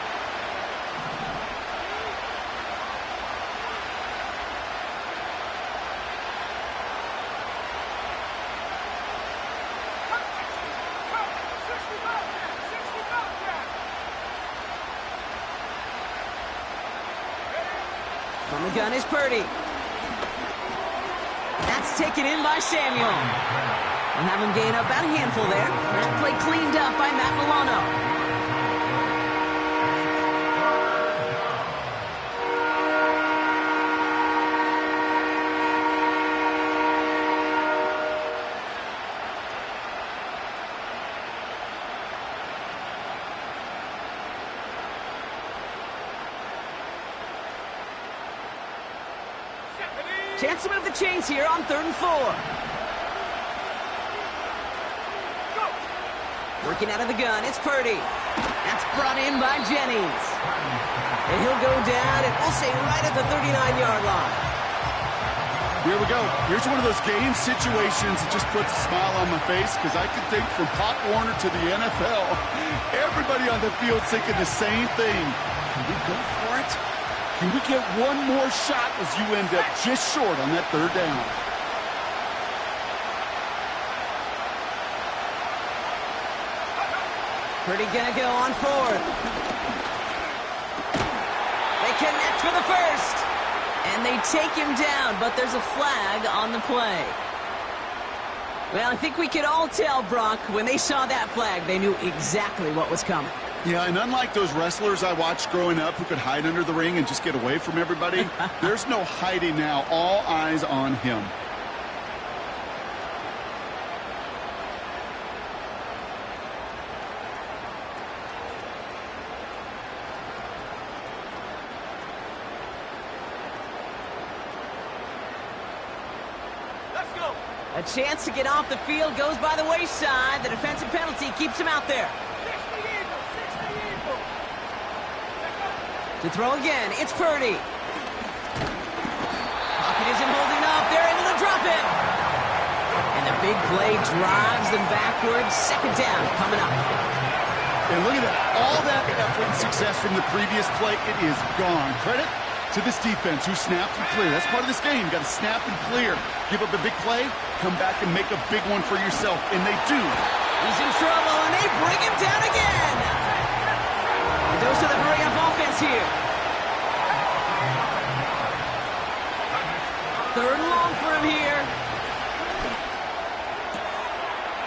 On the gun is Purdy. That's taken in by Samuel. We'll have him gain up about a handful there. That play cleaned up by Matt Milano. Chance to move the chains here on 3rd and 4. Working out of the gun, it's Purdy. That's brought in by Jennings. And he'll go down, and we'll say right at the 39-yard line. Here we go. Here's one of those game situations that just puts a smile on my face, because I can think from Pop Warner to the NFL, everybody on the field thinking the same thing. Can we go for it? Can we get one more shot as you end up just short on that 3rd down? Purdy gonna go on 4th. They connect for the 1st. And they take him down, but there's a flag on the play. Well, I think we could all tell, Brock, when they saw that flag, they knew exactly what was coming. Yeah, and unlike those wrestlers I watched growing up who could hide under the ring and just get away from everybody, there's no hiding now. All eyes on him. Let's go. A chance to get off the field goes by the wayside. The defensive penalty keeps him out there. 60 Eagles, 60 Eagles. To throw again, it's Purdy. Pocket isn't holding up. They're able to drop it. And the big play drives them backwards. 2nd down coming up. And look at that. All that effort and success from the previous play, it is gone. Credit to this defense who snapped and cleared. That's part of this game. You got to snap and clear. Give up a big play, come back and make a big one for yourself. And they do. He's in trouble, and they bring him down again. A dose of the hurry-up offense here. 3rd and long for him here.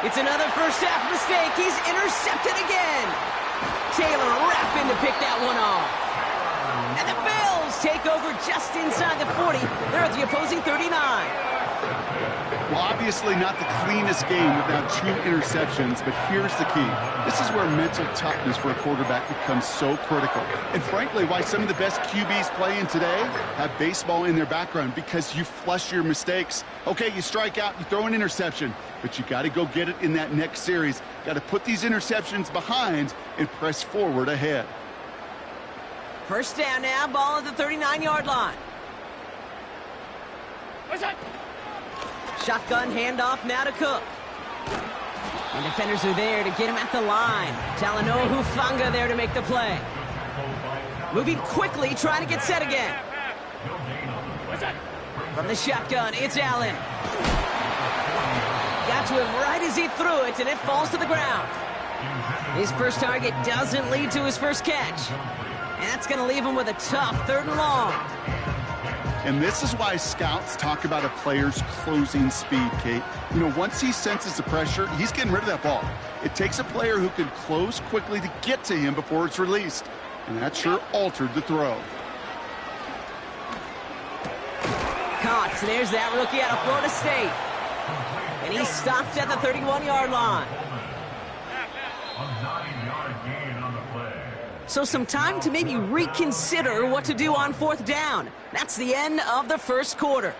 It's another first-half mistake. He's intercepted again. Taylor rapping to pick that one off. And the Bills take over just inside the 40. They're at the opposing 39. Well, obviously not the cleanest game without 2 interceptions, but here's the key. This is where mental toughness for a quarterback becomes so critical. And frankly, why some of the best QBs playing today have baseball in their background, because you flush your mistakes. Okay, you strike out, you throw an interception, but you got to go get it in that next series. Got to put these interceptions behind and press forward ahead. First down now, ball at the 39-yard line. Shotgun handoff now to Cook. And defenders are there to get him at the line. Talanoa Hufanga there to make the play. Moving quickly, trying to get set again. From the shotgun, it's Allen. Got to him right as he threw it, and it falls to the ground. His first target doesn't lead to his first catch. And that's going to leave him with a tough 3rd and long. And this is why scouts talk about a player's closing speed, Kate. You know, once he senses the pressure, he's getting rid of that ball. It takes a player who can close quickly to get to him before it's released. And that sure altered the throw. Caught. So there's that rookie out of Florida State. And he stopped at the 31-yard line. A 9-yard gain on the play. So some time to maybe reconsider what to do on 4th down. That's the end of the first quarter.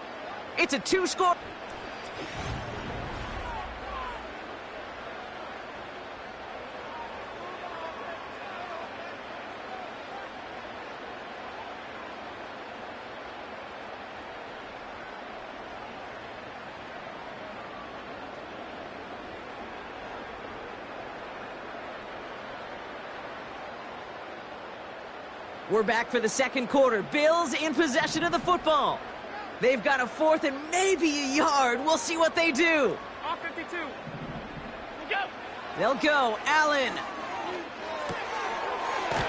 It's a 2-score. We're back for the second quarter. Bills in possession of the football. They've got a 4th and maybe a yard. We'll see what they do. All 52. We'll go. They'll go. Allen.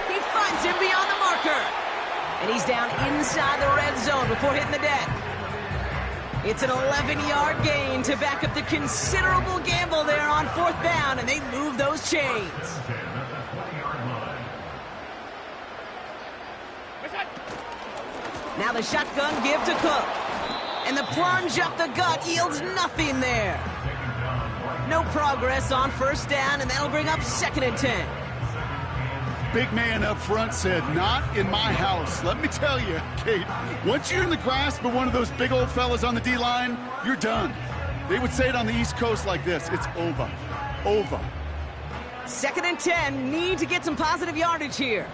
He finds him beyond the marker. And he's down inside the red zone before hitting the deck. It's an 11-yard gain to back up the considerable gamble there on 4th down, and they move those chains. Now the shotgun give to Cook. And the plunge up the gut yields nothing there. No progress on 1st down, and that'll bring up 2nd and 10. Big man up front said, not in my house. Let me tell you, Kate, once you're in the grasp of one of those big old fellas on the D-line, you're done. They would say it on the East Coast like this: it's over. Over. 2nd and 10, need to get some positive yardage here.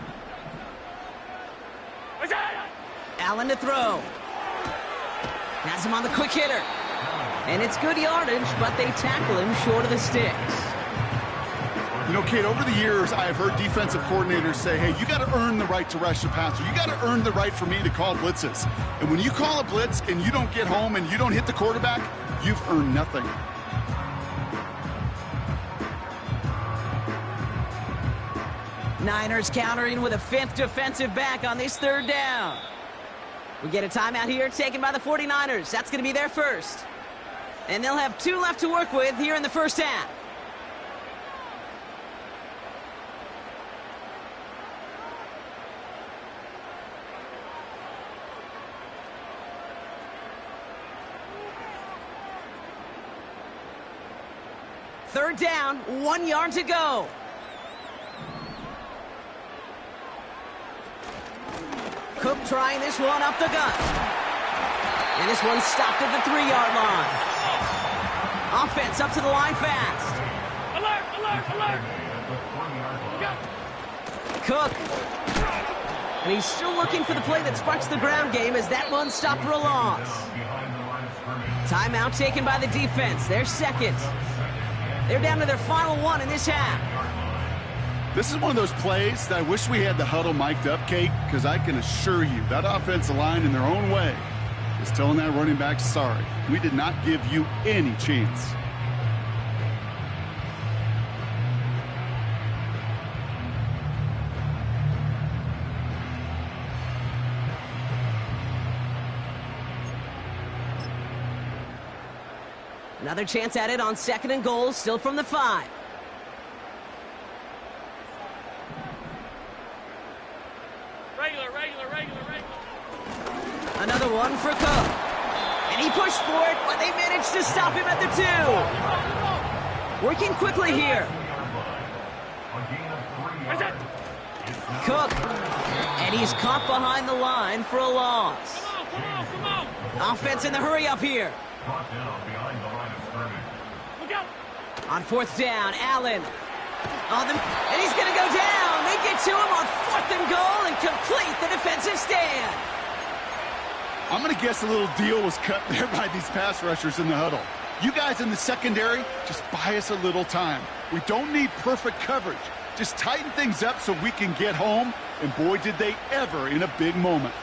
Allen to throw. Has him on the quick hitter. And it's good yardage, but they tackle him short of the sticks. You know, Kate, over the years, I have heard defensive coordinators say, hey, you got to earn the right to rush the passer. You got to earn the right for me to call blitzes. And when you call a blitz and you don't get home and you don't hit the quarterback, you've earned nothing. Niners countering with a 5th defensive back on this 3rd down. We get a timeout here taken by the 49ers. That's going to be their first. And they'll have 2 left to work with here in the first half. Third down, 1 yard to go. Cook trying this one up the gut. And this one stopped at the 3-yard line. Offense up to the line fast. Alert, alert, alert. Cook. And he's still looking for the play that sparks the ground game as that one stopped for a loss. Timeout taken by the defense. Their 2nd. They're down to their final 1 in this half. This is one of those plays that I wish we had the huddle mic'd up, Kate, because I can assure you that offensive line in their own way is telling that running back, sorry, we did not give you any chance. Another chance at it on 2nd and goal, still from the 5. Regular. Another one for Cook. And he pushed for it, but they managed to stop him at the 2. Working quickly here. Cook. And he's caught behind the line for a loss. Offense in the hurry up here. On 4th down, Allen. And he's going to go down. They get to him on 4th and goal and complete the defensive stand. I'm going to guess a little deal was cut there by these pass rushers in the huddle. You guys in the secondary, just buy us a little time. We don't need perfect coverage. Just tighten things up so we can get home. And boy, did they ever in a big moment.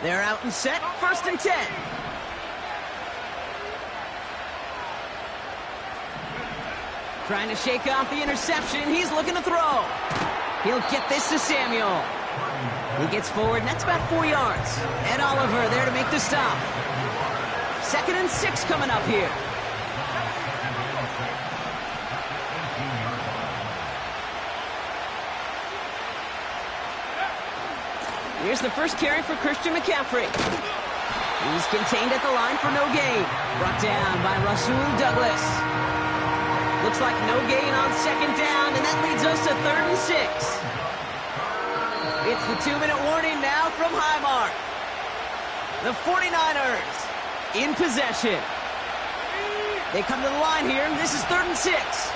They're out and set, 1st and 10. Trying to shake off the interception. He's looking to throw. He'll get this to Samuel. He gets forward, and that's about 4 yards. Ed Oliver there to make the stop. 2nd and 6 coming up here. Here's the first carry for Christian McCaffrey. He's contained at the line for no gain. Brought down by Rasul Douglas. Looks like no gain on 2nd down, and that leads us to 3rd and 6. It's the 2-minute warning now from Highmark. The 49ers in possession. They come to the line here. This is 3rd and 6.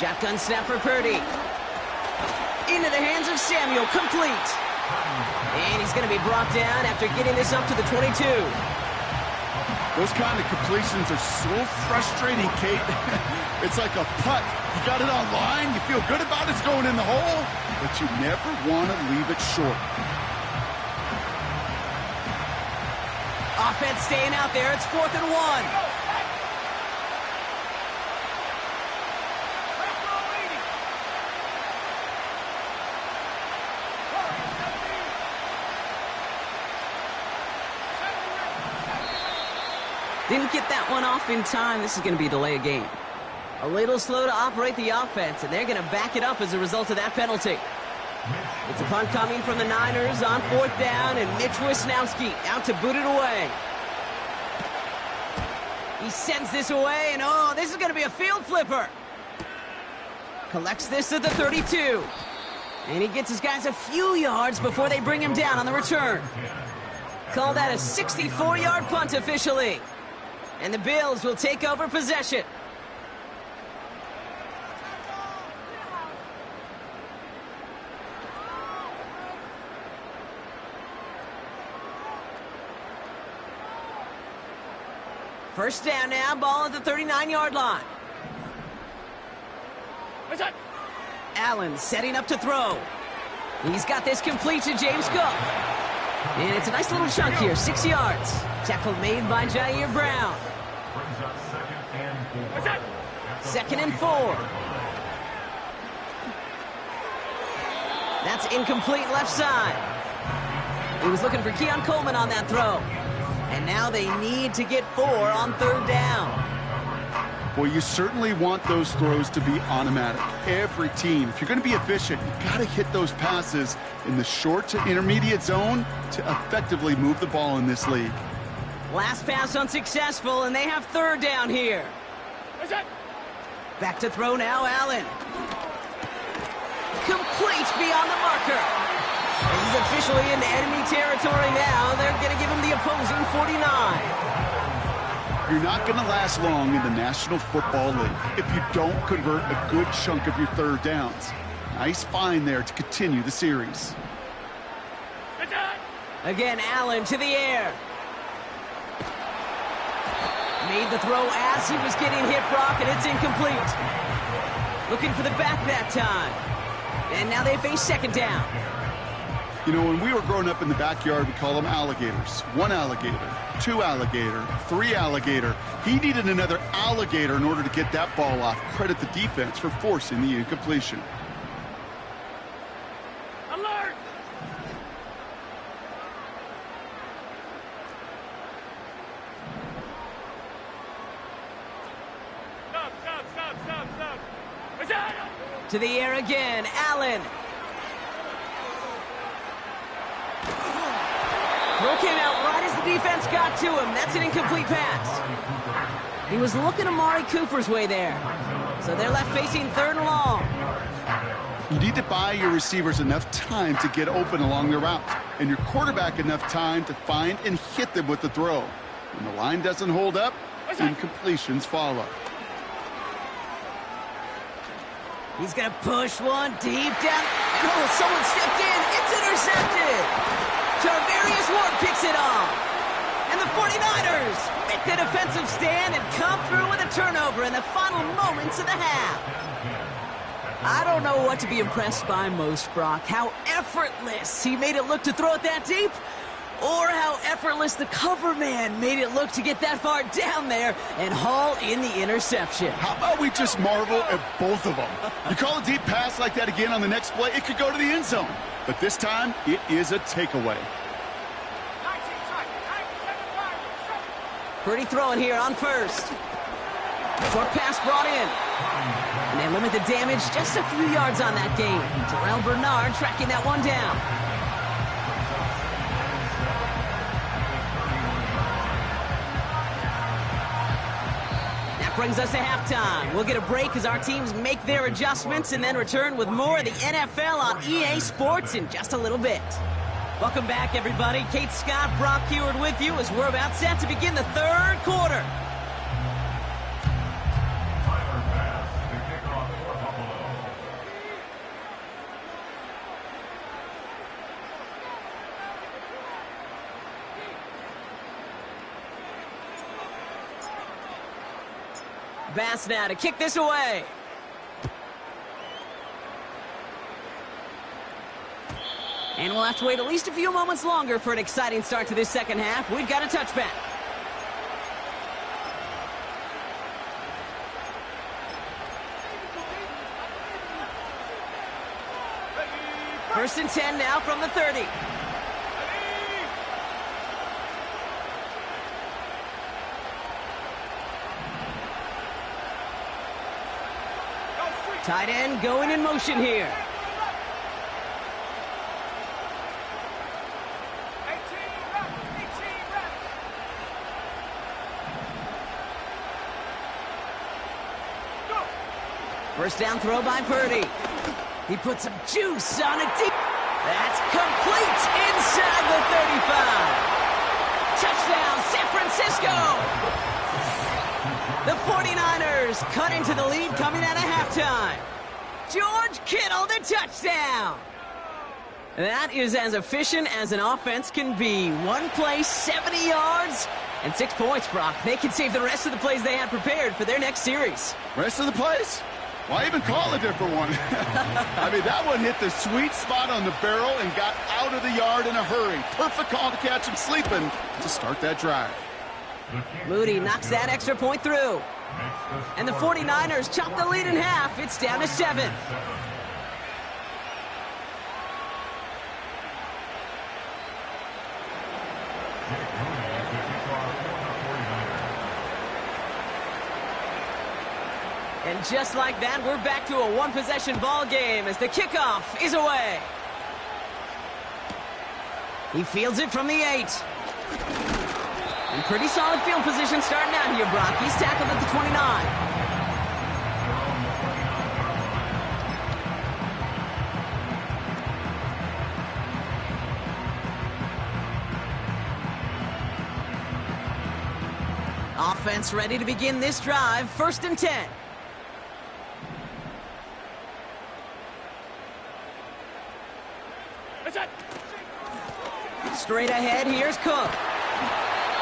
Shotgun snap for Purdy. Into the hands of Samuel, complete. And he's going to be brought down after getting this up to the 22. Those kind of completions are so frustrating, Kate. It's like a putt. You got it on line, you feel good about it's going in the hole, but you never want to leave it short. Offense staying out there. It's 4th and 1. Didn't get that one off in time. This is going to be a delay of game. A little slow to operate the offense, and they're going to back it up as a result of that penalty. It's a punt coming from the Niners on 4th down, and Mitch Wisnowski out to boot it away. He sends this away, and oh, this is going to be a field flipper. Collects this at the 32. And he gets his guys a few yards before they bring him down on the return. Call that a 64-yard punt officially. And the Bills will take over possession. First down now, ball at the 39-yard line. Allen setting up to throw. He's got this complete to James Cook. And it's a nice little chunk here, 6 yards. Tackle made by Jair Brown. 2nd and 4. That's incomplete left side. He was looking for Keon Coleman on that throw. And now they need to get 4 on 3rd down. Well, you certainly want those throws to be automatic. Every team, if you're going to be efficient, you got to hit those passes in the short to intermediate zone to effectively move the ball in this league. Last pass unsuccessful, and they have 3rd down here. Back to throw now, Allen. Complete beyond the marker. And he's officially in enemy territory now. They're going to give him the opposing 49. You're not going to last long in the National Football League if you don't convert a good chunk of your 3rd downs. Nice find there to continue the series. Again, Allen to the air. Made the throw as he was getting hit, Brock, and it's incomplete. Looking for the back that time. And now they face second down. You know, when we were growing up in the backyard, we call them alligators. 1 alligator, 2 alligator, 3 alligator. He needed another alligator in order to get that ball off. Credit the defense for forcing the incompletion. Alert! Stop. To the air again, Allen. Throw came out right as the defense got to him. That's an incomplete pass. He was looking Amari Cooper's way there. So they're left facing 3rd and long. You need to buy your receivers enough time to get open along their route, and your quarterback enough time to find and hit them with the throw. When the line doesn't hold up, incompletions follow. He's going to push one deep down. And oh, someone stepped in. It's intercepted. Tarvarius Ward picks it off. And the 49ers make the defensive stand and come through with a turnover in the final moments of the half. I don't know what to be impressed by most, Brock. How effortless he made it look to throw it that deep, or how effortless the cover man made it look to get that far down there and haul in the interception. How about we just marvel at both of them? You call a deep pass like that again on the next play, it could go to the end zone. But this time, it is a takeaway. Pretty throwing here on first. Short pass brought in. And they limit the damage just a few yards on that game. Terrell Bernard tracking that one down. That brings us to halftime. We'll get a break as our teams make their adjustments and then return with more of the NFL on EA Sports in just a little bit. Welcome back, everybody. Kate Scott, Brock Heward with you as we're about set to begin the 3rd quarter. Bass now to kick this away. And we'll have to wait at least a few moments longer for an exciting start to this second half. We've got a touchback. First and 10 now from the 30. Tight end going in motion here. First down throw by Purdy. He puts some juice on it deep. That's complete inside the 35. Touchdown, San Francisco. The 49ers cut into the lead coming out of halftime. George Kittle, the touchdown. That is as efficient as an offense can be. One play, 70 yards, and 6 points, Brock. They can save the rest of the plays they had prepared for their next series. Rest of the plays? Why even call a different one? I mean, that one hit the sweet spot on the barrel and got out of the yard in a hurry. Perfect call to catch him sleeping to start that drive. Moody knocks that extra point through. And the 49ers chop the lead in half. It's down to 7. And just like that, we're back to a one-possession ball game as the kickoff is away. He fields it from the 8. And pretty solid field position starting out here, Brock. He's tackled at the 29. Offense ready to begin this drive. First and 10. Straight ahead, here's Cook.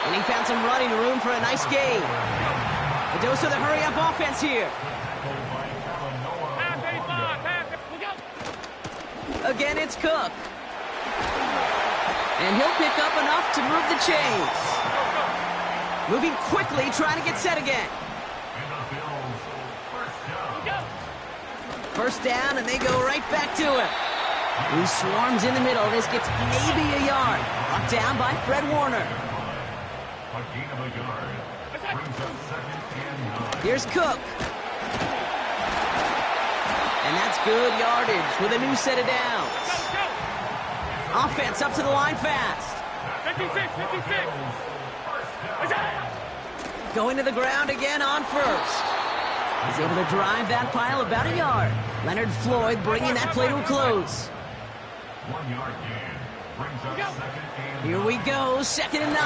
And he found some running room for a nice gain. A dose of the hurry-up offense here. Again, it's Cook. And he'll pick up enough to move the chains. Moving quickly, trying to get set again. First down, and they go right back to him. He swarms in the middle. This gets maybe a yard. Brought down by Fred Warner. Here's Cook. And that's good yardage with a new set of downs. Offense up to the line fast. 56. Going to the ground again on first. He's able to drive that pile about a yard. Leonard Floyd bringing that play to a close. 1 yard gain. Brings up second and Here we go, 2nd and 9.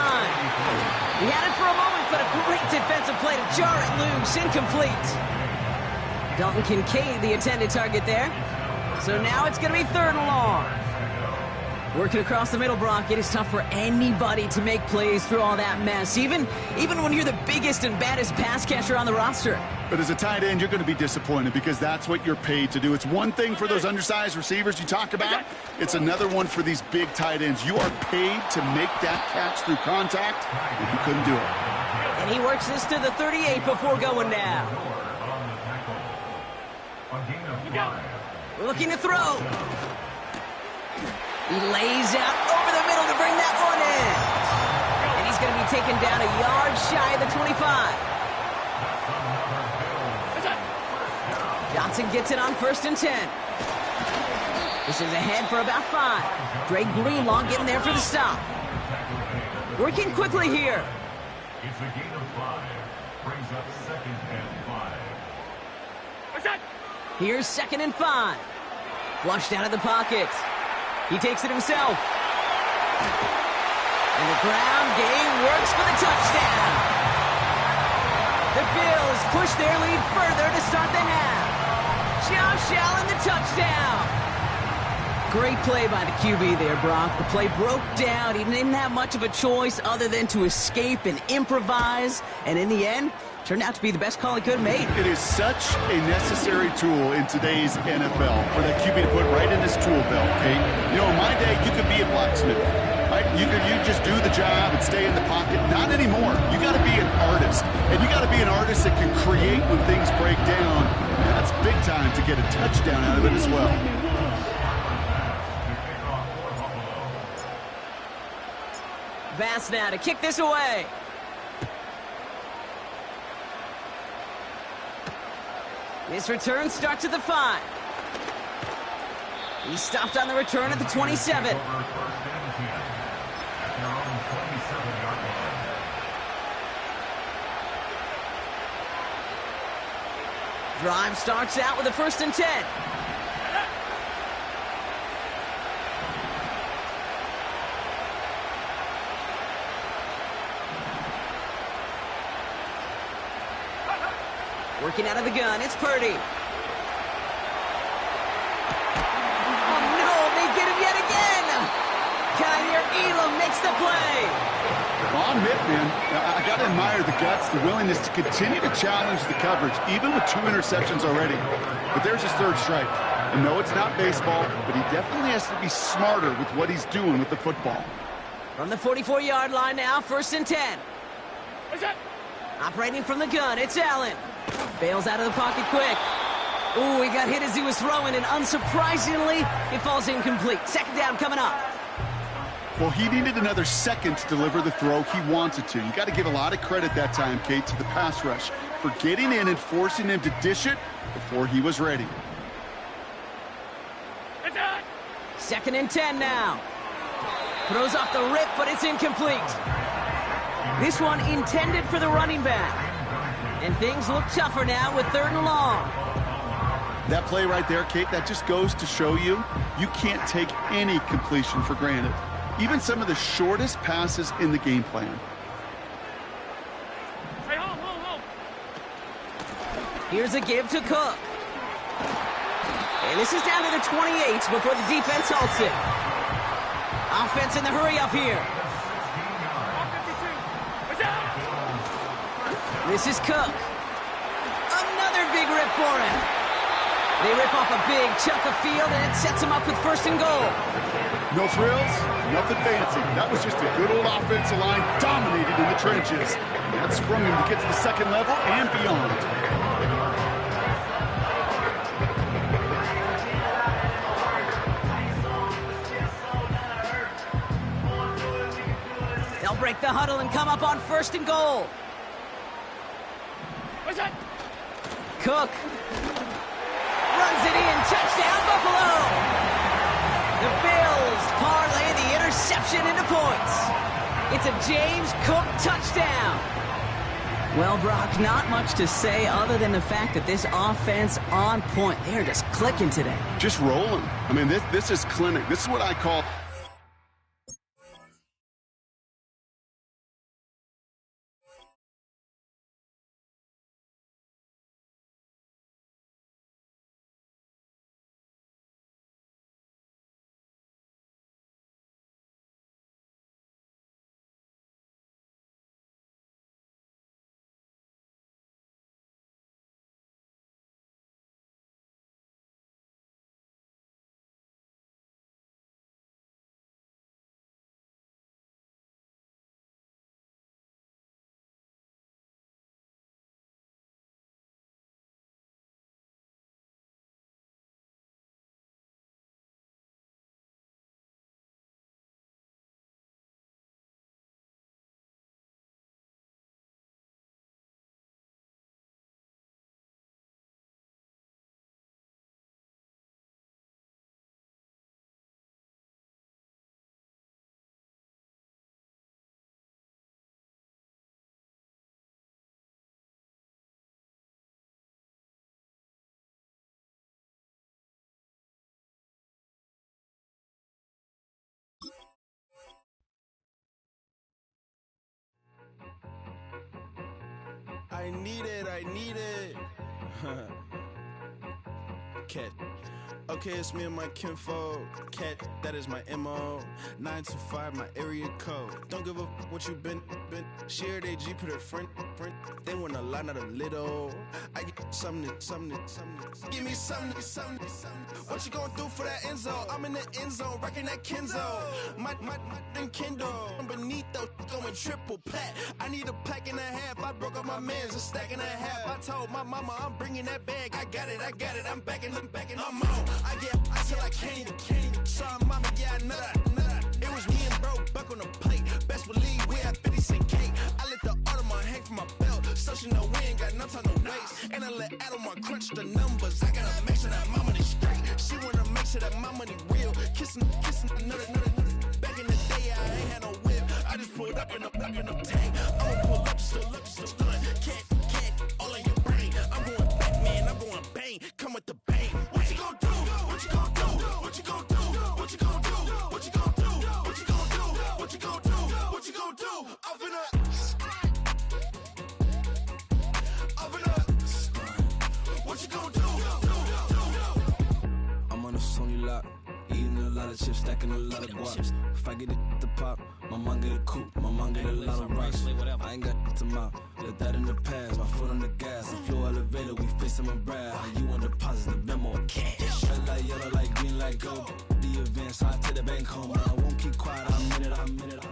He had it for a moment, but a great defensive play to jar it loose, incomplete. Dalton Kincaid, the intended target there. So now it's going to be 3rd and long. Working across the middle, Brock, it is tough for anybody to make plays through all that mess, even when you're the biggest and baddest pass catcher on the roster. But as a tight end, you're going to be disappointed because that's what you're paid to do. It's one thing for those undersized receivers you talk about. It's another one for these big tight ends. You are paid to make that catch through contact, and you couldn't do it. And he works this to the 38 before going down. Looking to throw. He lays out over the middle to bring that one in. And he's going to be taken down a yard shy of the 25. Johnson gets it on 1st and 10. This is ahead for about 5. Dre Greenlaw getting there for the stop. Working quickly here. it's a gain of 5. Brings up 2nd and 5. Here's 2nd and 5. Flushed out of the pocket. He takes it himself. And the ground game works for the touchdown. The Bills push their lead further to start the half. Josh Allen, the touchdown. Great play by the QB there, Brock. The play broke down. He didn't have much of a choice other than to escape and improvise. And in the end, turned out to be the best call he could have made. It is such a necessary tool in today's NFL for that QB to put right in his tool belt, okay? You know, in my day, you could be a blacksmith, right? You just do the job and stay in the pocket. Not anymore. You got to be an artist. And you got to be an artist that can create when things break down. That's big time to get a touchdown out of it as well. Bass now to kick this away. This return starts at the 5. He stopped on the return at the 27. Drive starts out with a 1st and 10. Working out of the gun, it's Purdy. Oh no, they get him yet again! Kyer Elam makes the play. I'll admit, man, I got to admire the guts, the willingness to continue to challenge the coverage, even with 2 interceptions already. But there's his 3rd strike. And no, it's not baseball, but he definitely has to be smarter with what he's doing with the football. From the 44-yard line now, 1st and 10. Operating from the gun, it's Allen. Bails out of the pocket quick. Ooh, he got hit as he was throwing, and unsurprisingly, it falls incomplete. 2nd down coming up. Well, he needed another second to deliver the throw he wanted to. You got to give a lot of credit that time, Kate, to the pass rush for getting in and forcing him to dish it before he was ready. 2nd and 10 now. Throws off the rip, but it's incomplete. This one intended for the running back. And things look tougher now with 3rd and long. That play right there, Kate, that just goes to show you can't take any completion for granted. Even some of the shortest passes in the game plan. Hey, hold. Here's a give to Cook. And this is down to the 28 before the defense halts it. Offense in the hurry up here. This is Cook. Another big rip for him. They rip off a big chunk of field, and it sets them up with first and goal. No thrills, nothing fancy. That was just a good old offensive line dominated in the trenches. And that sprung him to get to the second level and beyond. They'll break the huddle and come up on first and goal. What's that? Cook runs it in. Touchdown, Buffalo. The Bills parlay the interception into points. It's a James Cook touchdown. Well, Brock, not much to say other than the fact that this offense on point. They're just clicking today. Just rolling. I mean, this is clinic. This is what I call... I need it. Cat. Okay, it's me and my kinfolk. Cat, that is my MO. 925, my area code. Don't give a what you been. Shared AG, put her friend. They want a lot, not a little. I get something. Give me something. What you gonna do for that end zone? I'm in the end zone, rocking that Kenzo. My Kindle. Beneath though, going triple plat. I need a pack and a half. I broke up my man's a stack and a half. I told my mama I'm bringing that bag. I got it. I'm backing. I'm on. I get till I can't. Sorry, mama, yeah, I know that. It was me and bro, buck on the plate. Best believe we had 50 cent cake. I let the Audemars hang from my belt, so she know we ain't got no time to waste. And I let Audemars crunch the numbers. I gotta make sure that my money straight. She wanna make sure that my money real. Kissing another. Back in the day, I ain't had no whip. I just pulled up in the tank. I'ma pull up, just stunt. Can't, all in your brain. I'm going back, man. I'm going bang. Come with the bang. What you gonna do? What you gonna do? What you gonna do? What you gonna do? What you gonna do? What you gonna do? What you gonna do? What you gonna do? I'm finna. What you gonna do? I'm on a Sony lot, eating a lot of chips, stacking a lot of guaps. If I get it to pop, my mom get a coupe, my mom get a lot of rocks. I ain't got to mouth, let that in the past. My foot on the gas, I flow elevator, we face them and brad. How you want deposit the memo of cash? Red light, yellow light, green light, go. The event, so I take the bank home, but I won't keep quiet. I'm in it.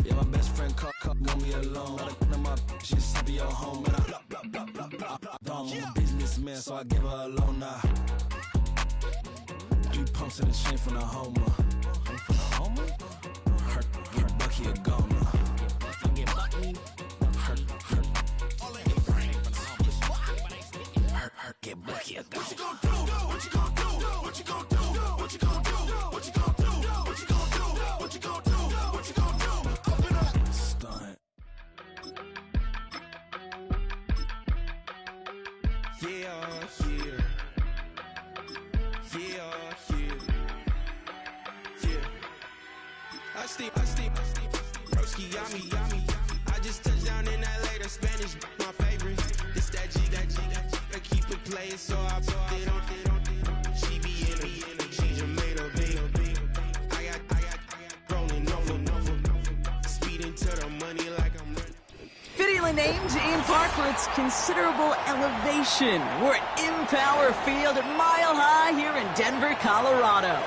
Yeah, my best friend called, want me alone. My she's happy your home, and I blah. I'm a businessman, so I give her a loan now. 3 pumps in the chain from the Homer. Her Bucky a goner. Her get Bucky a goner. What you gonna do? What you gonna do? What you gonna do? What you gonna do? What you gonna do? What you gonna do? What you gonna do? What you gonna do? Open up. Stunt. Yeah. I steam. Broski got me. I just touched down in LA, the Spanish, my favorite. This that G. I keep it playing, so I put it on. She be in it, she just made a big. I got rolling over. Speeding to the money like I'm running. named in part for its considerable elevation. We're at Empower Field at Mile High here in Denver, Colorado.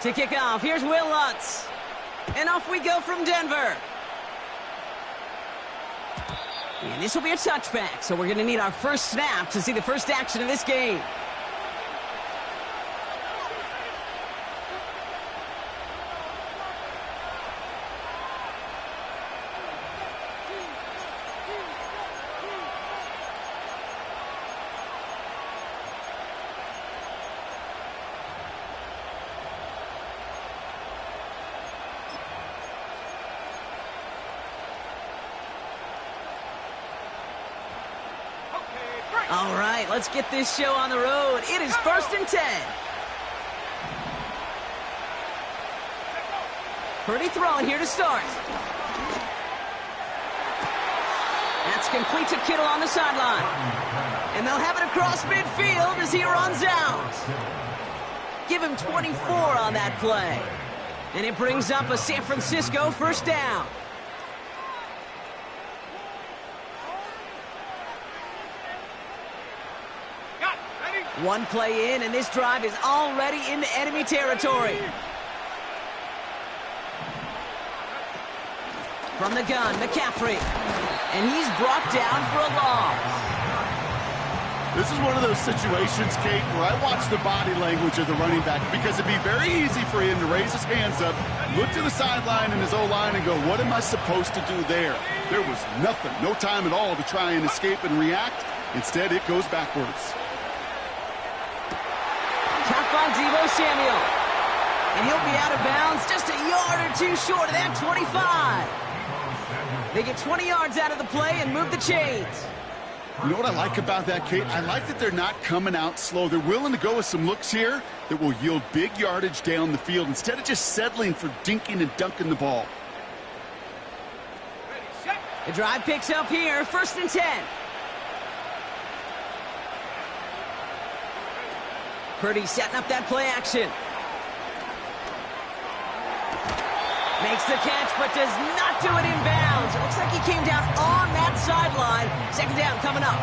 To kick off, here's Will Lutz. And off we go from Denver. And this will be a touchback, so we're going to need our first snap to see the first action of this game. All right, let's get this show on the road. It is 1st and 10. Purdy throwing here to start. That's complete to Kittle on the sideline. And they'll have it across midfield as he runs out. Give him 24 on that play. And it brings up a San Francisco first down. One play in, and this drive is already into enemy territory. From the gun, McCaffrey. And he's brought down for a loss. This is one of those situations, Kate, where I watch the body language of the running back because it'd be very easy for him to raise his hands up, look to the sideline in his O-line and go, what am I supposed to do there? There was nothing, no time at all to try and escape and react. Instead, it goes backwards. Caught by Deebo Samuel. And he'll be out of bounds just a yard or two short of that 25. They get 20 yards out of the play and move the chains. You know what I like about that, Kate? I like that they're not coming out slow. They're willing to go with some looks here that will yield big yardage down the field instead of just settling for dinking and dunking the ball. The drive picks up here, 1st and 10. Purdy setting up that play action. Makes the catch, but does not do it in bounds. It looks like he came down on that sideline. 2nd down coming up.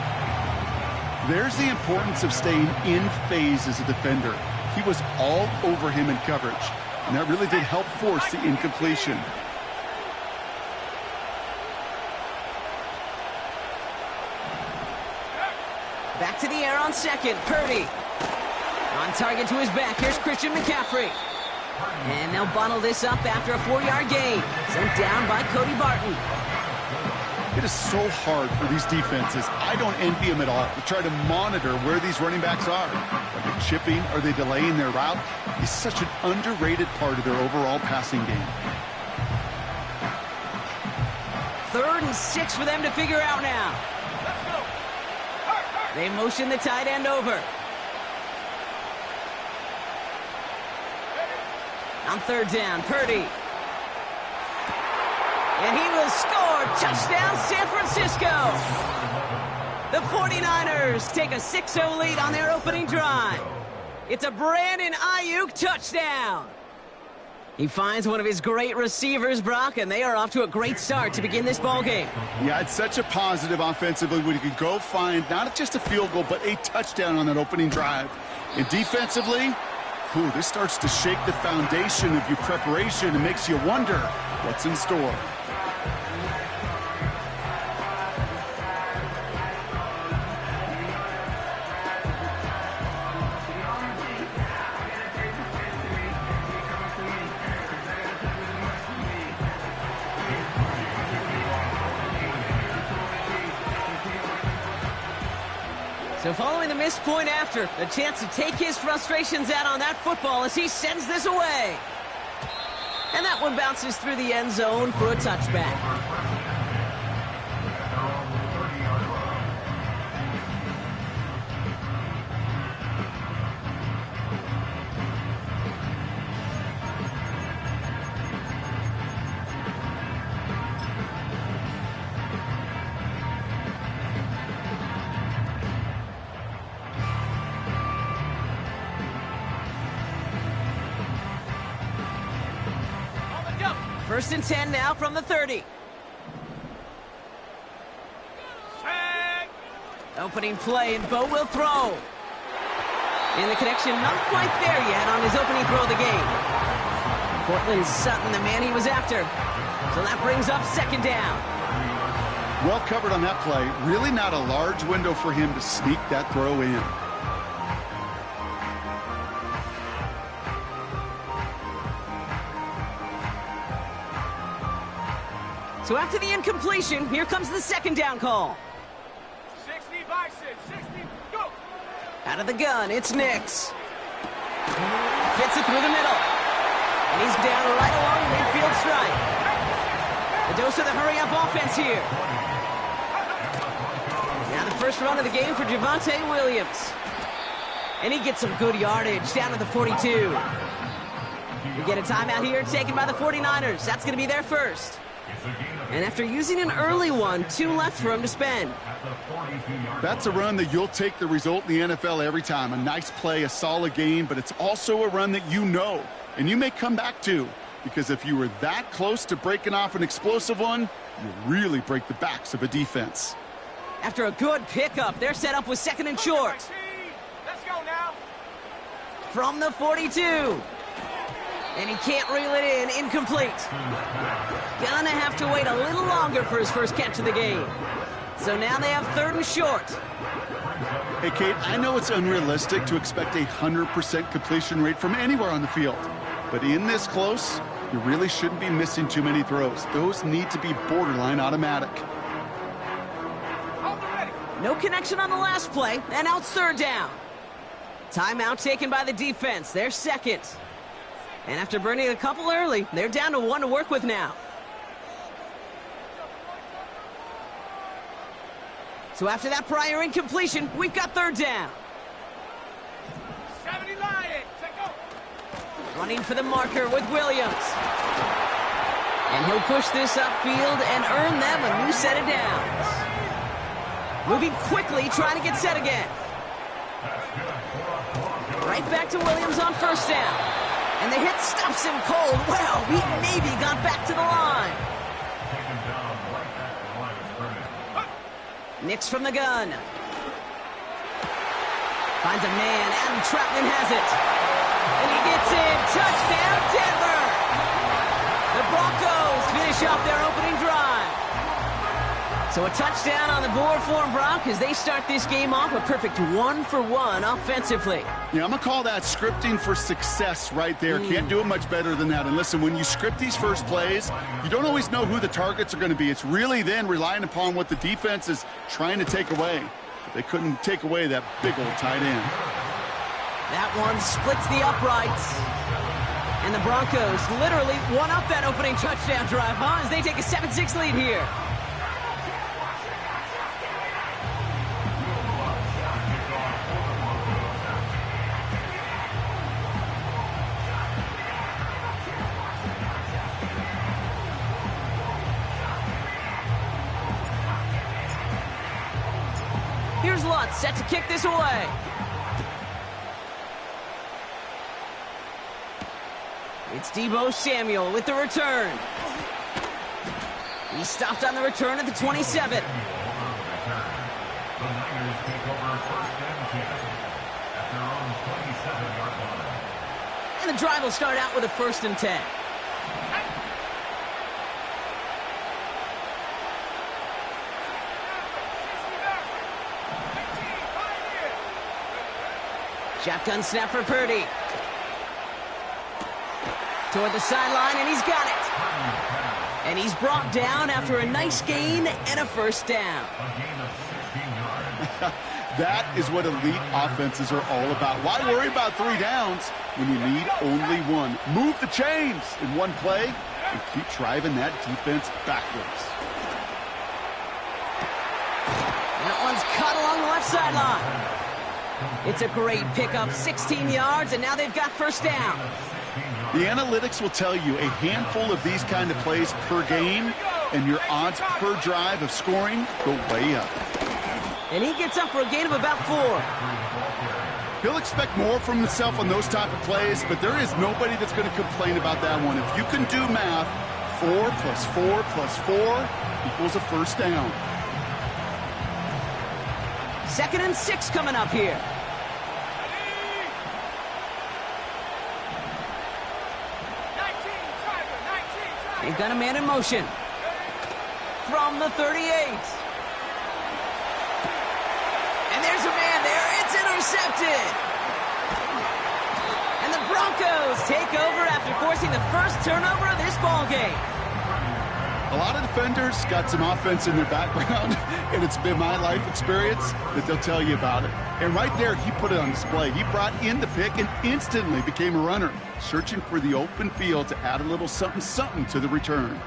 There's the importance of staying in phase as a defender. He was all over him in coverage, and that really did help force the incompletion. Back to the air on 2nd. Purdy. On target to his back. Here's Christian McCaffrey. And they'll bundle this up after a 4-yard gain. Sent down by Cody Barton. It is so hard for these defenses. I don't envy them at all to try to monitor where these running backs are. Are they chipping? Are they delaying their route? It's such an underrated part of their overall passing game. 3rd and 6 for them to figure out now. They motion the tight end over. On 3rd down, Purdy. And he will score. Touchdown, San Francisco. The 49ers take a 6-0 lead on their opening drive. It's a Brandon Ayuk touchdown. He finds one of his great receivers, Brock, and they are off to a great start to begin this ballgame. Yeah, it's such a positive offensively when you can go find not just a field goal, but a touchdown on that opening drive. And defensively, this starts to shake the foundation of your preparation and makes you wonder what's in store. So following the missed point after, a chance to take his frustrations out on that football as he sends this away. And that one bounces through the end zone for a touchback. First and 10 now from the 30. Opening play, and Bo will throw. And the connection not quite there yet on his opening throw of the game. Cortland Sutton, the man he was after. So that brings up second down. Well covered on that play. Really not a large window for him to sneak that throw in. So after the incompletion, here comes the second down call. 60 by 6, 60, go! Out of the gun, it's Nix. Fits it through the middle. And he's down right along the midfield stripe. The dose of the hurry-up offense here. Now the first run of the game for Javonte Williams. And he gets some good yardage down to the 42. We get a timeout here taken by the 49ers. That's going to be their first. And after using an early one, 2 left for him to spend. That's a run that you'll take the result in the NFL every time. A nice play, a solid game, but it's also a run that you know, and you may come back to, because if you were that close to breaking off an explosive one, you really break the backs of a defense. After a good pickup, they're set up with second and short. Let's go now. From the 42. And he can't reel it in, incomplete. Gonna have to wait a little longer for his first catch of the game. So now they have third and short. Hey, Kate, I know it's unrealistic to expect a 100% completion rate from anywhere on the field. But in this close, you really shouldn't be missing too many throws. Those need to be borderline automatic. No connection on the last play, and now it's third down. Timeout taken by the defense. They're second. And after burning a couple early, they're down to 1 to work with now. So after that prior incompletion, we've got third down. 70 Lions, go! Running for the marker with Williams. And he'll push this upfield and earn them a new set of downs. Moving quickly, trying to get set again. Right back to Williams on first down. And the hit stops him cold. Well, he maybe got back to the line. Nix from the gun. Finds a man. Adam Troutman has it. And he gets in. Touchdown, Denver. The Broncos finish off their opening drive. So a touchdown on the board for them, Brock, as they start this game off a perfect 1-for-1 offensively. Yeah, I'm going to call that scripting for success right there. Can't do it much better than that. And listen, when you script these first plays, you don't always know who the targets are going to be. It's really then relying upon what the defense is trying to take away. But they couldn't take away that big old tight end. That one splits the uprights. And the Broncos literally won up that opening touchdown drive, huh? As they take a 7-6 lead here. Here's Lutz, set to kick this away. It's Deebo Samuel with the return. He stopped on the return at the 27. The Niners take over first and 10 at their own 27-yard line. And the drive will start out with a first and 10. Shotgun snap for Purdy. Toward the sideline, and he's got it. And he's brought down after a nice gain and a first down. That is what elite offenses are all about. Why worry about 3 downs when you need only 1? Move the chains in one play and keep driving that defense backwards. That one's cut along the left sideline. It's a great pickup, 16 yards, and now they've got first down. The analytics will tell you a handful of these kind of plays per game, and your odds per drive of scoring go way up. And he gets up for a gain of about 4. He'll expect more from himself on those type of plays, but there is nobody that's going to complain about that one. If you can do math, 4 plus 4 plus 4 equals a first down. 2nd and 6 coming up here. They've got a man in motion. From the 38. And there's a man there. It's intercepted. And the Broncos take over after forcing the first turnover of this ballgame. A lot of defenders got some offense in their background, and it's been my life experience that they'll tell you about it. And right there, he put it on display. He brought in the pick and instantly became a runner, searching for the open field to add a little something-something to the return.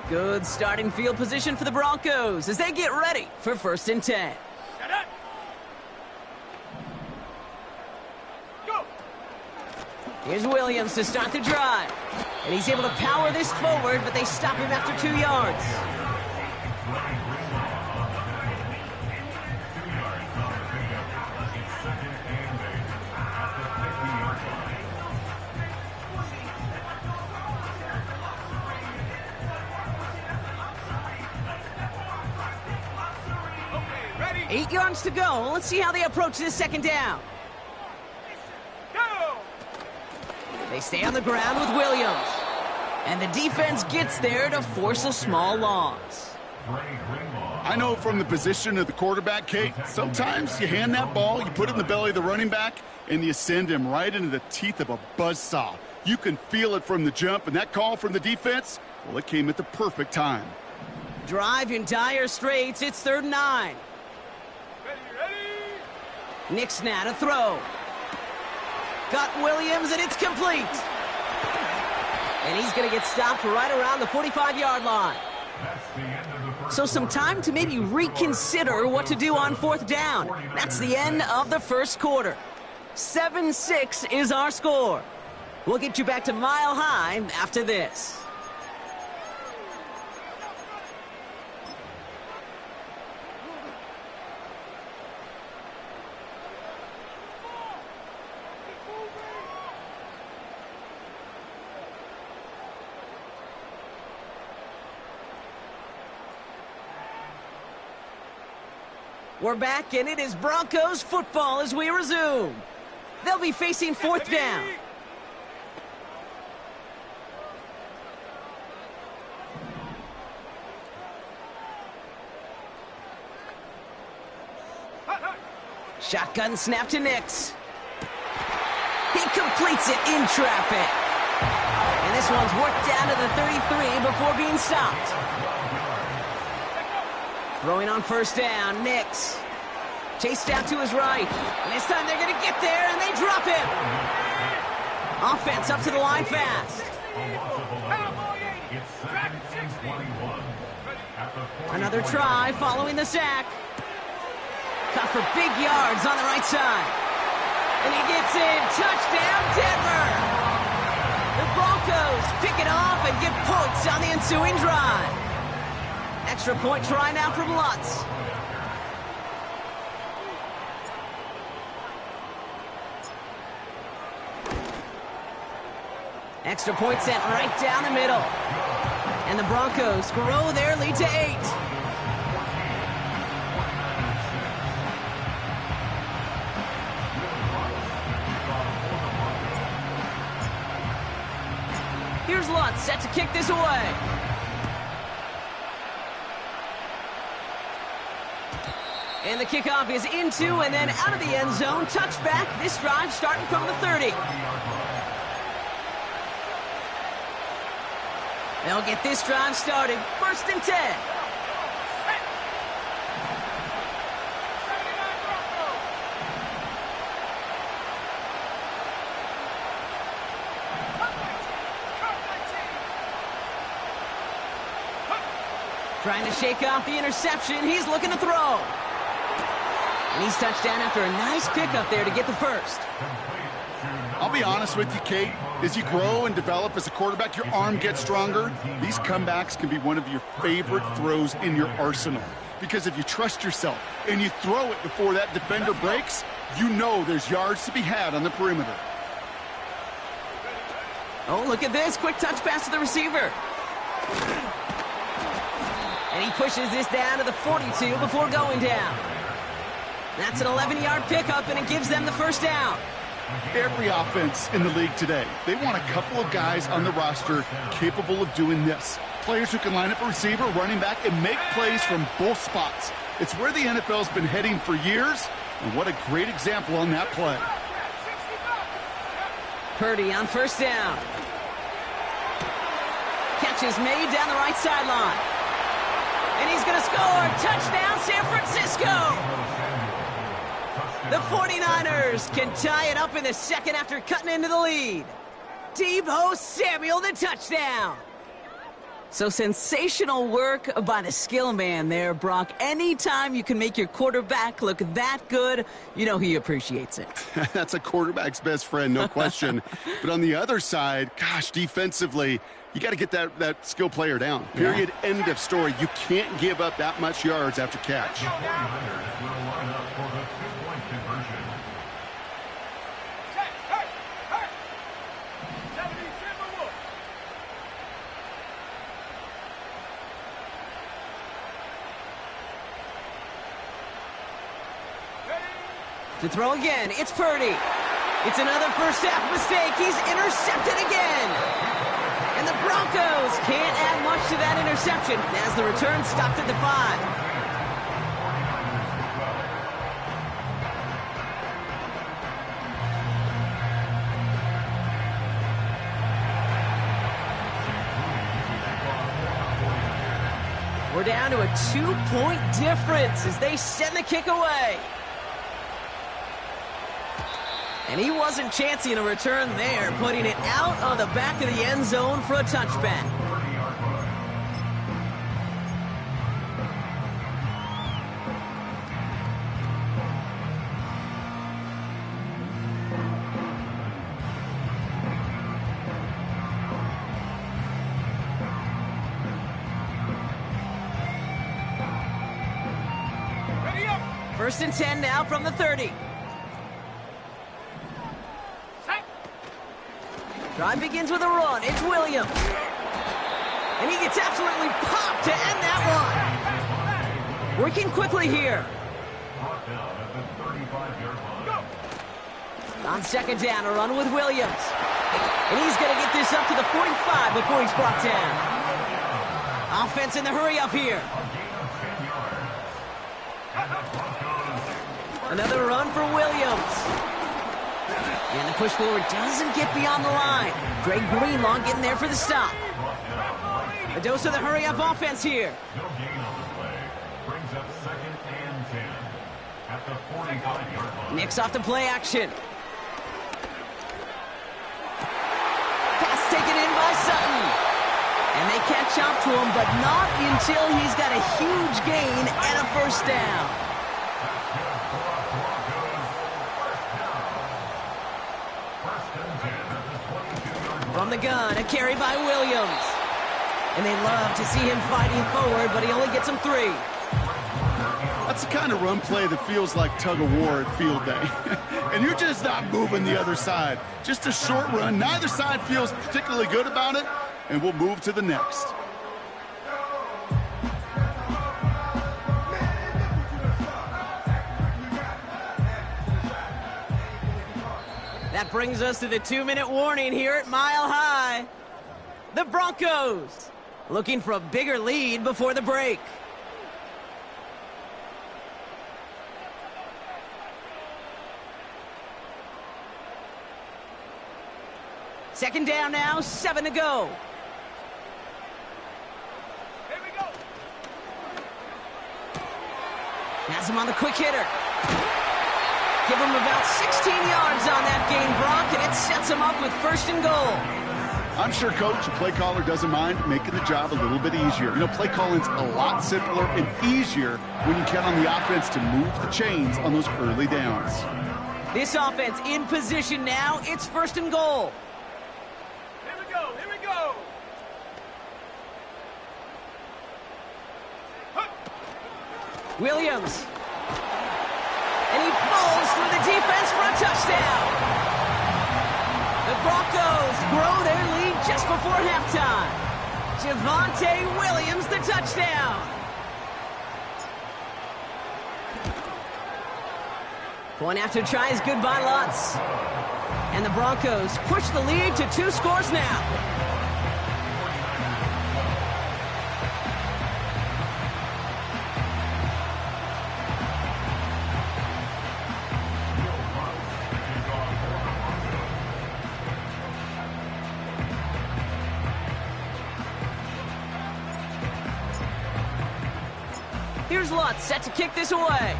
Good starting field position for the Broncos as they get ready for 1st and 10. Set up. Go. Here's Williams to start the drive. And he's able to power this forward, but they stop him after 2 yards. Ready. 8 yards to go. Let's see how they approach this 2nd down. Go. They stay on the ground with Williams. And the defense gets there to force a small loss. I know from the position of the quarterback, Kate, sometimes you hand that ball, you put it in the belly of the running back, and you send him right into the teeth of a buzzsaw. You can feel it from the jump, and that call from the defense, well, it came at the perfect time. Drive in dire straits. It's 3rd and 9. Ready. Nick Snat a throw. Got Williams, and it's complete. And he's going to get stopped right around the 45-yard line. So some time to maybe reconsider what to do on 4th down. That's the end of the 1st quarter. 7-6 is our score. We'll get you back to Mile High after this. We're back, and it is Broncos football as we resume. They'll be facing 4th down. Shotgun snap to Nix. He completes it in traffic. And this one's worked down to the 33 before being stopped. Throwing on 1st down, Nix. Chased down to his right. And this time they're going to get there, and they drop him. Offense up to the line fast. Another try following the sack. Caught for big yards on the right side. And he gets in. Touchdown, Denver. The Broncos pick it off and get points on the ensuing drive. Extra point try now from Lutz. Extra point sent right down the middle. And the Broncos grow their lead to 8. Here's Lutz set to kick this away. And the kickoff is into and then out of the end zone. Touchback. This drive starting from the 30. They'll get this drive started. 1st and 10. Trying to shake off the interception. He's looking to throw. And he's touched down after a nice pickup there to get the first. I'll be honest with you, Kate. As you grow and develop as a quarterback, your arm gets stronger. These comebacks can be one of your favorite throws in your arsenal. Because if you trust yourself and you throw it before that defender breaks, you know there's yards to be had on the perimeter. Oh, look at this. Quick touch pass to the receiver. And he pushes this down to the 42 before going down. That's an 11-yard pickup, and it gives them the first down. Every offense in the league today, they want a couple of guys on the roster capable of doing this. Players who can line up a receiver, running back, and make plays from both spots. It's where the NFL's been heading for years, and what a great example on that play. Purdy on first down. Catch is made down the right sideline. And he's going to score. Touchdown, San Francisco! The 49ers can tie it up in the second after cutting into the lead. Deebo Samuel, the touchdown. So sensational work by the skill man there, Brock. Anytime you can make your quarterback look that good, you know he appreciates it. That's a quarterback's best friend, no question. But on the other side, gosh, defensively, you got to get that skill player down. Period. Yeah. End of story. You can't give up that much yards after catch. To throw again, it's Purdy. It's another first half mistake. He's intercepted again. And the Broncos can't add much to that interception as the return stopped at the 5. We're down to a 2-point difference as they send the kick away. And he wasn't chancing a return there, putting it out on the back of the end zone for a touchback. First and 10 now from the 30. Drive begins with a run. It's Williams. And he gets absolutely popped to end that one. Working quickly here. On second down, a run with Williams. And he's going to get this up to the 45 before he's brought down. Offense in the hurry up here. Another run for Williams. And the push forward doesn't get beyond the line. Greg Greenlaw getting there for the stop. A dose of the hurry-up offense here. No gain on the play. Brings up 2nd and 10 at the 45-yard line. Knicks off the play action. Pass taken in by Sutton. And they catch up to him, but not until he's got a huge gain and a first down. From the gun, a carry by Williams. And they love to see him fighting forward, but he only gets him 3. That's the kind of run play that feels like tug-of-war at field day. And you're just not moving the other side. Just a short run. Neither side feels particularly good about it, and we'll move to the next. That brings us to the 2-minute warning here at Mile High. The Broncos looking for a bigger lead before the break. Second down now, 7 to go. Here we go. Has him on the quick hitter. Give him about 16 yards on that gain, Brock, and it sets him up with 1st and goal. I'm sure coach and play caller doesn't mind making the job a little bit easier. You know, play calling's a lot simpler and easier when you count on the offense to move the chains on those early downs. This offense in position now. It's 1st and goal. Here we go, here we go. Williams. And he falls through the defense for a touchdown. The Broncos grow their lead just before halftime. Javonte Williams, the touchdown. Point after try is good by Lutz. And the Broncos push the lead to 2 scores now. Here's Lutz set to kick this away.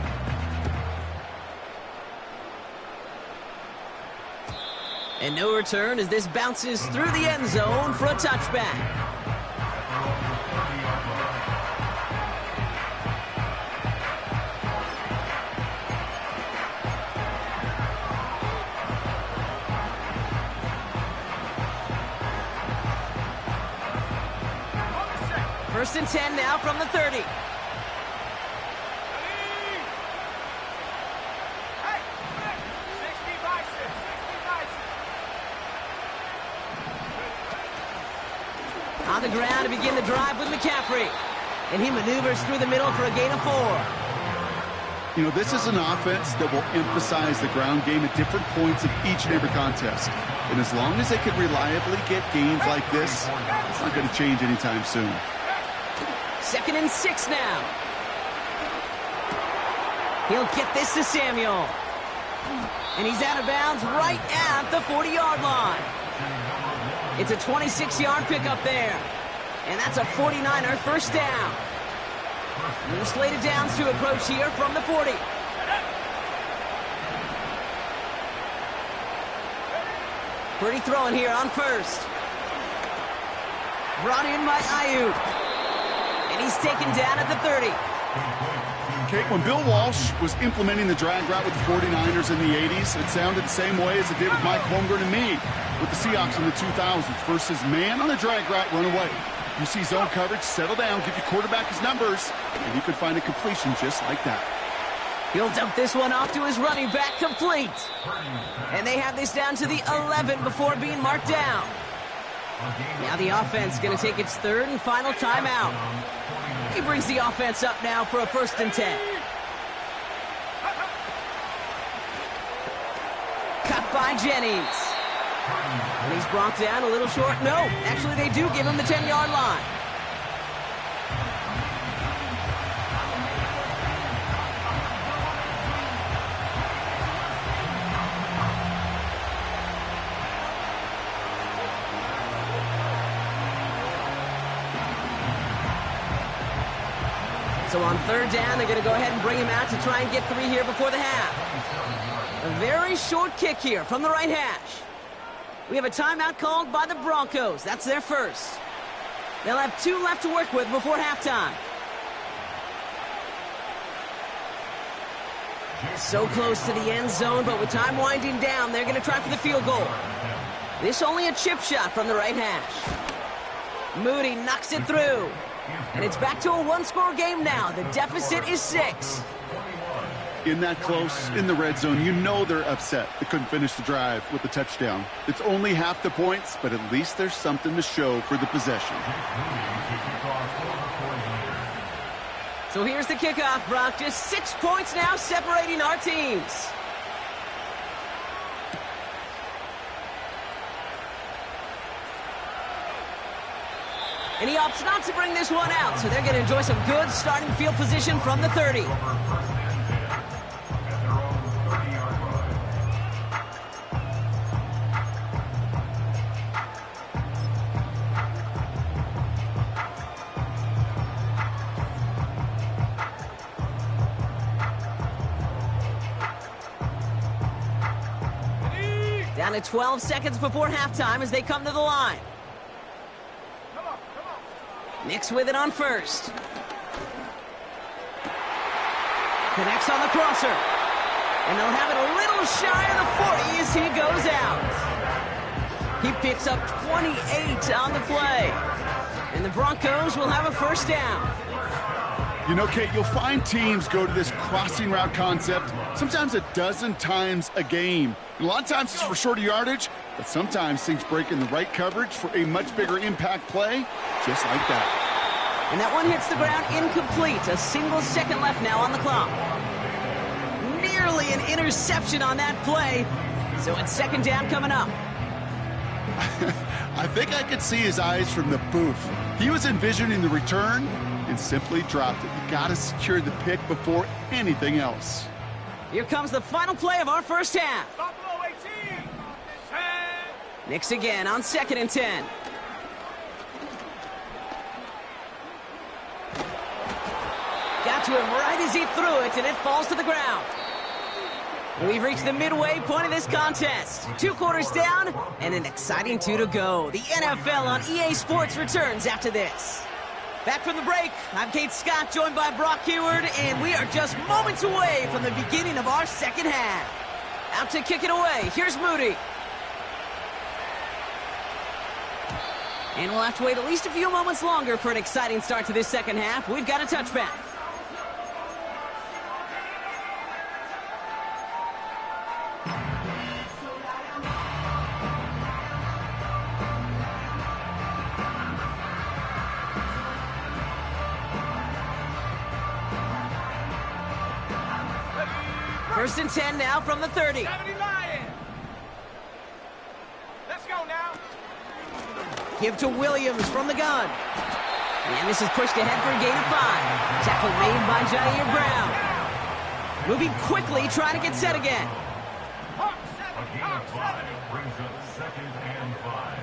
And no return as this bounces through the end zone for a touchback. First and 10 now from the 30. On the ground to begin the drive with McCaffrey. And he maneuvers through the middle for a gain of 4. You know, this is an offense that will emphasize the ground game at different points of each and every contest. And as long as they can reliably get gains like this, it's not going to change anytime soon. 2nd and 6 now. He'll get this to Samuel. And he's out of bounds right at the 40-yard line. It's a 26-yard pickup there. And that's a 49er first down. New slated downs to approach here from the 40. Pretty throwing here on first. Brought in by Ayuk. And he's taken down at the 30. Okay, when Bill Walsh was implementing the drag route with the 49ers in the 80s, it sounded the same way as it did with Mike Holmgren and me with the Seahawks in the 2000s versus man on the drag route, run away. You see zone coverage, settle down, give your quarterback his numbers, and you could find a completion just like that. He'll dump this one off to his running back, complete. And they have this down to the 11 before being marked down. Now the offense going to take its 3rd and final timeout. He brings the offense up now for a 1st and 10. Cut by Jennings. And he's brought down a little short. No, actually they do give him the 10-yard line. So on 3rd down, they're going to go ahead and bring him out to try and get 3 here before the half. A very short kick here from the right hash. We have a timeout called by the Broncos. That's their first. They'll have 2 left to work with before halftime. So close to the end zone, but with time winding down, they're going to try for the field goal. This only a chip shot from the right hash. Moody knocks it through. And it's back to a 1-score game now. The deficit is 6. In that close, in the red zone, you know they're upset. They couldn't finish the drive with the touchdown. It's only half the points, but at least there's something to show for the possession. So here's the kickoff, Brock. Just 6 points now separating our teams. And he opts not to bring this one out, so they're going to enjoy some good starting field position from the 30. Down to 12 seconds before halftime as they come to the line. Nix with it on first. Connects on the crosser. And they'll have it a little shy of the 40 as he goes out. He picks up 28 on the play. And the Broncos will have a first down. You know, Kate, you'll find teams go to this crossing route concept sometimes a dozen times a game. And a lot of times it's for shorter yardage, but sometimes things break in the right coverage for a much bigger impact play, just like that. And that one hits the ground incomplete. A single second left now on the clock. Nearly an interception on that play. So it's second down coming up. I think I could see his eyes from the booth. He was envisioning the return and simply dropped it. You got to secure the pick before anything else. Here comes the final play of our first half. Buffalo 18. 10. Nix again on 2nd and 10. Got to him right as he threw it, and it falls to the ground. We've reached the midway point of this contest. 2 quarters down, and an exciting 2 to go. The NFL on EA Sports returns after this. Back from the break, I'm Kate Scott, joined by Brock Heward, and we are just moments away from the beginning of our second half. Out to kick it away, here's Moody. And we'll have to wait at least a few moments longer for an exciting start to this second half. We've got a touchback. First and 10 now from the 30. 70 Lions. Let's go now. Give to Williams from the gun. And this is pushed ahead for a gain of 5. Tackle made by Jair Brown. Moving quickly, trying to get set again. A gain of 5 brings up 2nd and 5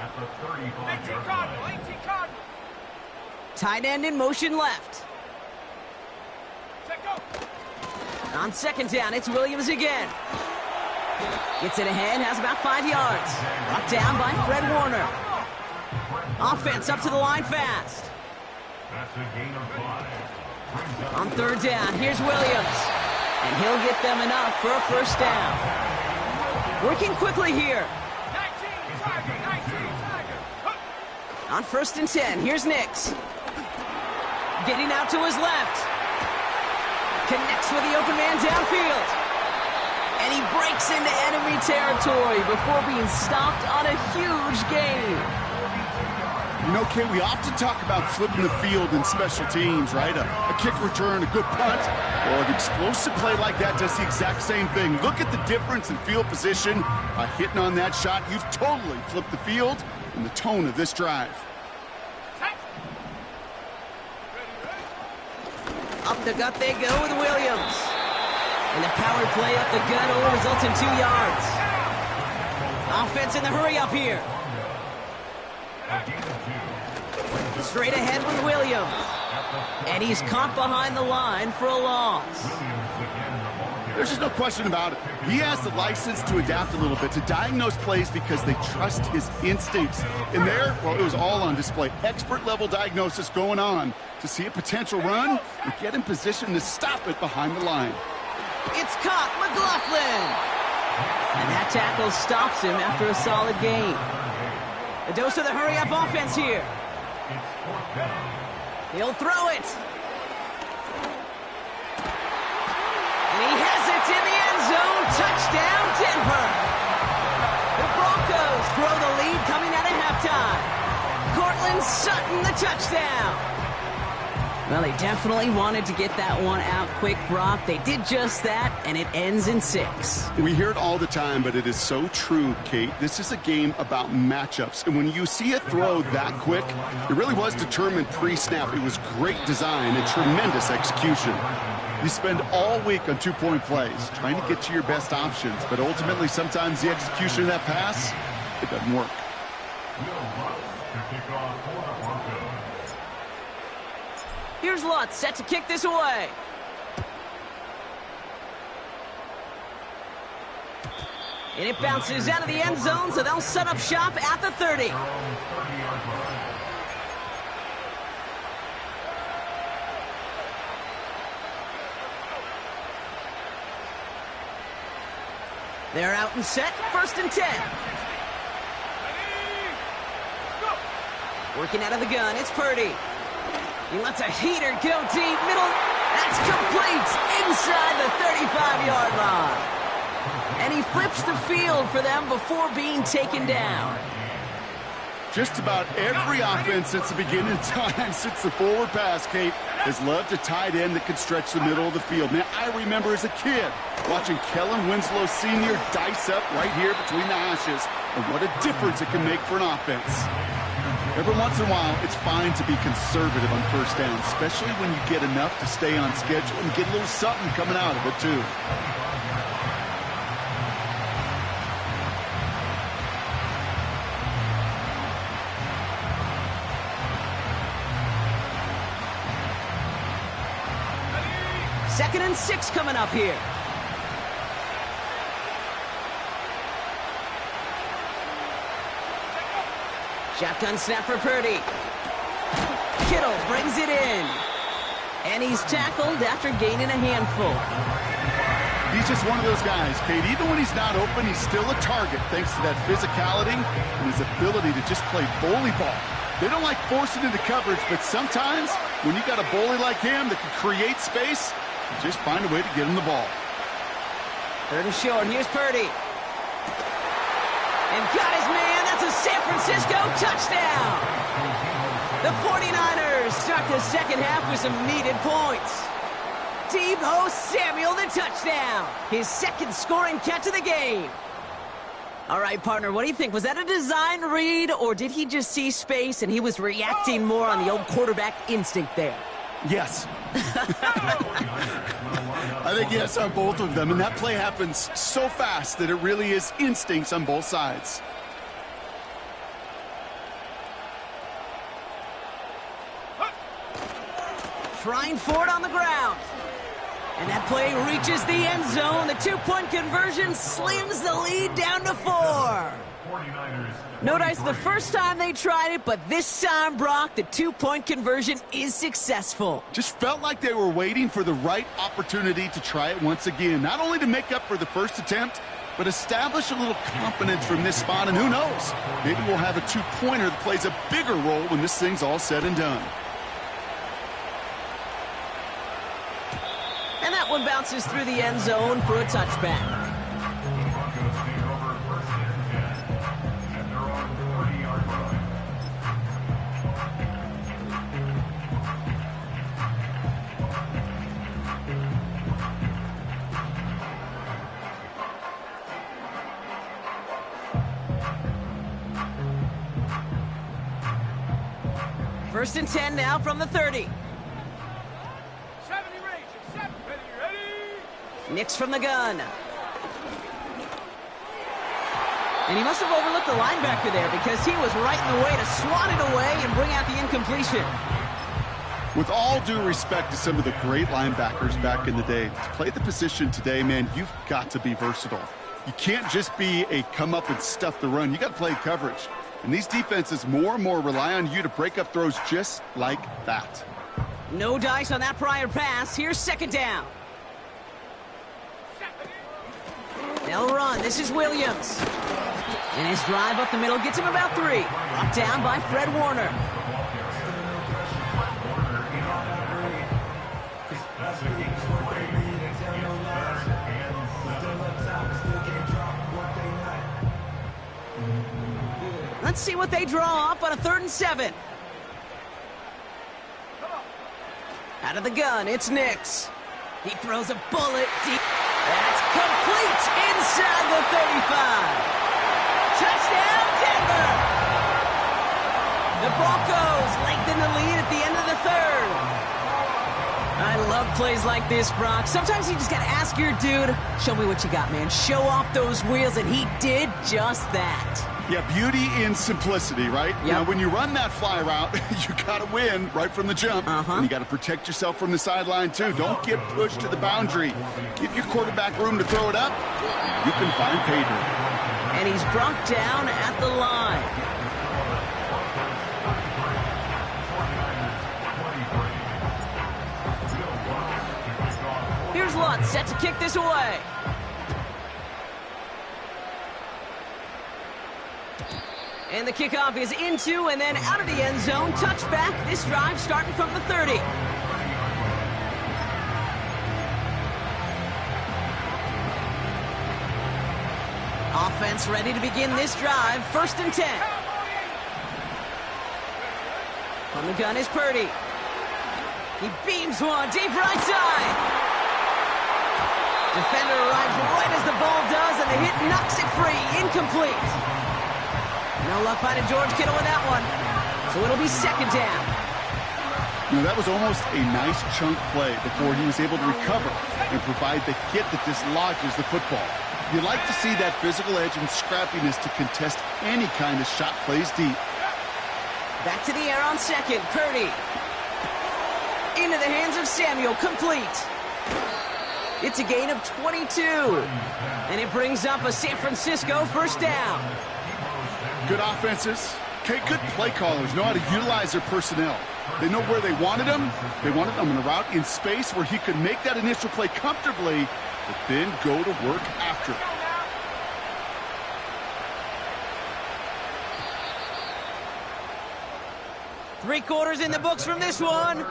at the 35-yard 18 Cardinal, 18 Cardinal. Tight end in motion left. Check go. On 2nd down, it's Williams again. Gets it ahead, has about 5 yards. Brought down by Fred Warner. Offense up to the line fast. That's a gain of 5. On 3rd down, here's Williams. And he'll get them enough for a first down. Working quickly here. 19 Tiger, 19 Tiger. On 1st and 10, here's Nix. Getting out to his left. Connects with the open man downfield. And he breaks into enemy territory before being stopped on a huge gain. You know, Kate, we often talk about flipping the field in special teams, right? A kick return, a good punt, or an explosive play like that does the exact same thing. Look at the difference in field position. By hitting on that shot, you've totally flipped the field and the tone of this drive. Up the gut they go with Williams. And the power play up the gut only results in 2 yards. Offense in the hurry up here. Straight ahead with Williams. And he's caught behind the line for a loss. There's just no question about it. He has the license to adapt a little bit, to diagnose plays because they trust his instincts. And there, well, it was all on display. Expert-level diagnosis going on to see a potential run and get in position to stop it behind the line. It's caught, McLaughlin. And that tackle stops him after a solid gain. A dose of the hurry-up offense here. He'll throw it. And he has it in the end zone. Touchdown, Denver. The Broncos throw the lead coming out of halftime. Cortland Sutton, the touchdown. Well, they definitely wanted to get that one out quick, Brock. They did just that, and it ends in 6. We hear it all the time, but it is so true, Kate. This is a game about matchups. And when you see a throw that quick, it really was determined pre-snap. It was great design and tremendous execution. You spend all week on two-point plays, trying to get to your best options, but ultimately sometimes the execution of that pass, it doesn't work. Here's Lutz set to kick this away. And it bounces out of the end zone, so they'll set up shop at the 30. They're out and set, 1st and 10. Working out of the gun, it's Purdy. He lets a heater go deep, middle. That's complete inside the 35-yard line. And he flips the field for them before being taken down. Just about every offense since the beginning of time, since the forward pass, Kate, has loved a tight end that could stretch the middle of the field. Man, I remember as a kid watching Kellen Winslow Sr. dice up right here between the hashes, and what a difference it can make for an offense. Every once in a while, it's fine to be conservative on 1st down, especially when you get enough to stay on schedule and get a little something coming out of it, too. Second and 6 coming up here. Shotgun snap for Purdy. Kittle brings it in. And he's tackled after gaining a handful. He's just one of those guys, Kate. Even when he's not open, he's still a target thanks to that physicality and his ability to just play bully ball. They don't like forcing into coverage, but sometimes when you got a bully like him that can create space, you just find a way to get him the ball. 3rd and short. Here's Purdy. And got his man. That's a San Francisco touchdown. The 49ers start the second half with some needed points. Deebo Samuel, the touchdown. His 2nd scoring catch of the game. All right, partner, what do you think? Was that a design read, or did he just see space and he was reacting more on the old quarterback instinct there? Yes. I think yes on both of them, and that play happens so fast that it really is instincts on both sides. Trying for it on the ground. And that play reaches the end zone. The 2-point conversion slims the lead down to 4. No dice the first time they tried it, but this time, Brock, the 2-point conversion is successful. Just felt like they were waiting for the right opportunity to try it once again. Not only to make up for the first attempt, but establish a little confidence from this spot. And who knows, maybe we'll have a 2-pointer that plays a bigger role when this thing's all said and done. And that one bounces through the end zone for a touchback. First and 10 now from the 30. 70 range, 7, ready? Nix from the gun. And he must have overlooked the linebacker there because he was right in the way to swat it away and bring out the incompletion. With all due respect to some of the great linebackers back in the day, to play the position today, man, you've got to be versatile. You can't just be a come up and stuff the run. You got to play coverage. And these defenses more and more rely on you to break up throws just like that. No dice on that prior pass. Here's 2nd down. They'll run. This is Williams. And his drive up the middle gets him about 3. Brought down by Fred Warner. Let's see what they draw up on a 3rd and 7. Out of the gun, it's Nix. He throws a bullet deep. That's complete inside the 35. Touchdown, Denver! The Broncos lengthen the lead at the end of the 3rd. I love plays like this, Brock. Sometimes you just got to ask your dude, show me what you got, man. Show off those wheels, and he did just that. Yeah, beauty in simplicity, right? Yep. Now, when you run that fly route, you got to win right from the jump. And you got to protect yourself from the sideline, too. Don't get pushed to the boundary. Give your quarterback room to throw it up. You can find pay dirt. And he's brought down at the line. Here's Lutz set to kick this away. And the kickoff is into and then out of the end zone. Touchback. This drive starting from the 30. Offense ready to begin this drive. 1st and 10. On the gun is Purdy. He beams one deep right side. Defender arrives right as the ball does, and the hit knocks it free. Incomplete. No luck finding George Kittle with that one. So it'll be 2nd down. You know, that was almost a nice chunk play before he was able to recover and provide the hit that dislodges the football. You like to see that physical edge and scrappiness to contest any kind of shot plays deep. Back to the air on 2nd. Purdy. Into the hands of Samuel. Complete. It's a gain of 22. And it brings up a San Francisco 1st down. Good offenses. Okay, good play callers know how to utilize their personnel. They know where they wanted him. They wanted him in a route in space where he could make that initial play comfortably, but then go to work after it. Three quarters in the books from this one.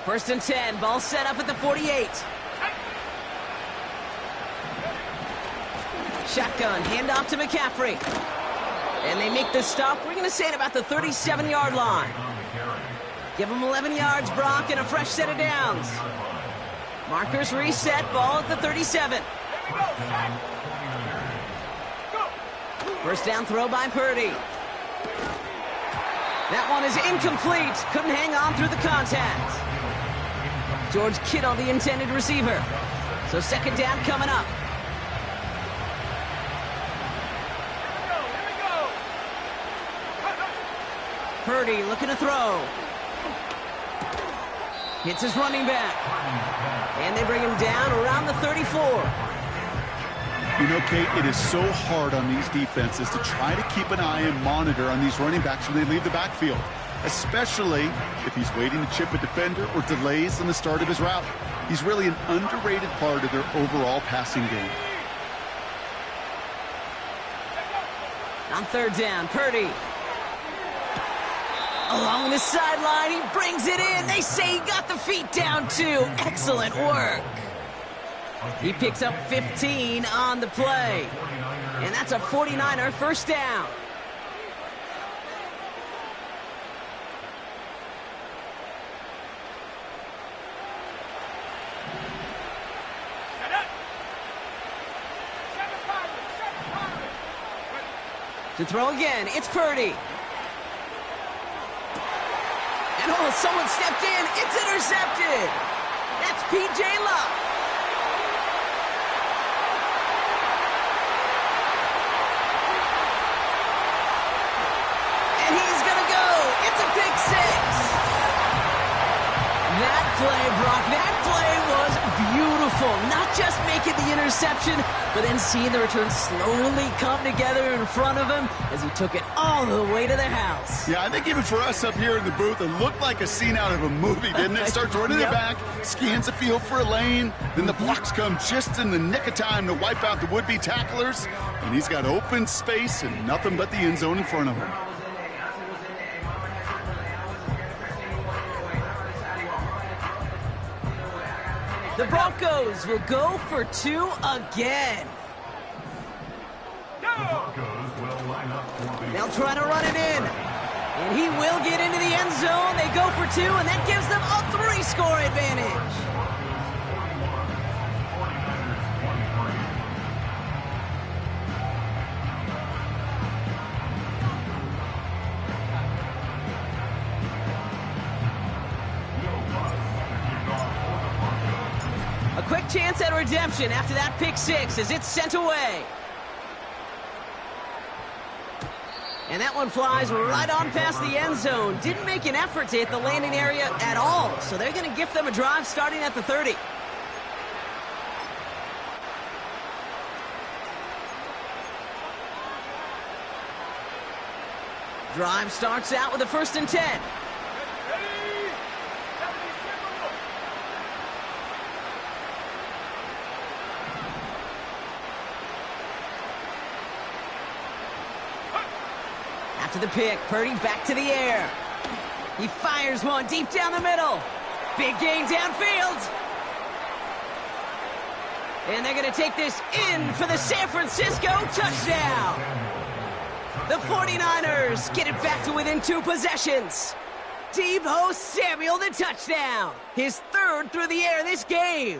First and 10, ball set up at the 48. Shotgun, handoff to McCaffrey. And they make the stop, we're going to say at about the 37-yard line. Give them 11 yards, Brock, and a fresh set of downs. Markers reset, ball at the 37. First down throw by Purdy. That one is incomplete. Couldn't hang on through the contact. George Kittle, the intended receiver. So 2nd down coming up. Purdy looking to throw. Hits his running back. And they bring him down around the 34. You know, Kate, it is so hard on these defenses to try to keep an eye and monitor on these running backs when they leave the backfield, especially if he's waiting to chip a defender or delays in the start of his route. He's really an underrated part of their overall passing game. On 3rd down, Purdy. Along the sideline, he brings it in. They say he got the feet down too. Excellent work. He picks up 15 on the play. And that's a 49er 1st down. To throw again, it's Purdy. And oh, someone stepped in. It's intercepted. That's P.J. Luck. And he's going to go. It's a pick 6. That play, Brock, that play was beautiful. Not just making the interception, but then seeing the return slowly come together in front of him as he took it all the way to the house. Yeah, I think even for us up here in the booth, it looked like a scene out of a movie, didn't it? Starts running it back, scans the field for a lane, then the blocks come just in the nick of time to wipe out the would-be tacklers, and he's got open space and nothing but the end zone in front of him. The Broncos will go for 2 again. They'll try to run it in. And he will get into the end zone. They go for 2, and that gives them a 3-score advantage. A quick chance at redemption after that pick 6 as it's sent away. And that one flies right on past the end zone. Didn't make an effort to hit the landing area at all. So they're going to gift them a drive starting at the 30. Drive starts out with a 1st and 10. After the pick, Purdy back to the air. He fires one deep down the middle. Big gain downfield. And they're going to take this in for the San Francisco touchdown. The 49ers get it back to within 2 possessions. Deebo Samuel, the touchdown. His 3rd through the air this game.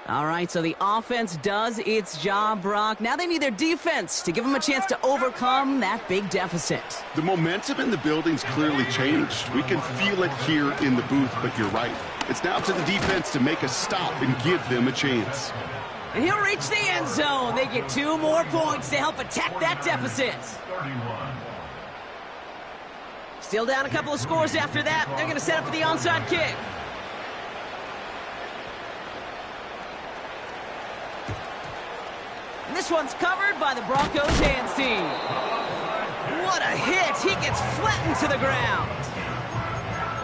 All right, so the offense does its job, Brock. Now they need their defense to give them a chance to overcome that big deficit. The momentum in the building's clearly changed. We can feel it here in the booth, but you're right. It's now to the defense to make a stop and give them a chance. And he'll reach the end zone. They get 2 more points to help attack that deficit. Still down a couple of scores after that. They're going to set up for the onside kick. And this one's covered by the Broncos hands team. What a hit. He gets flattened to the ground.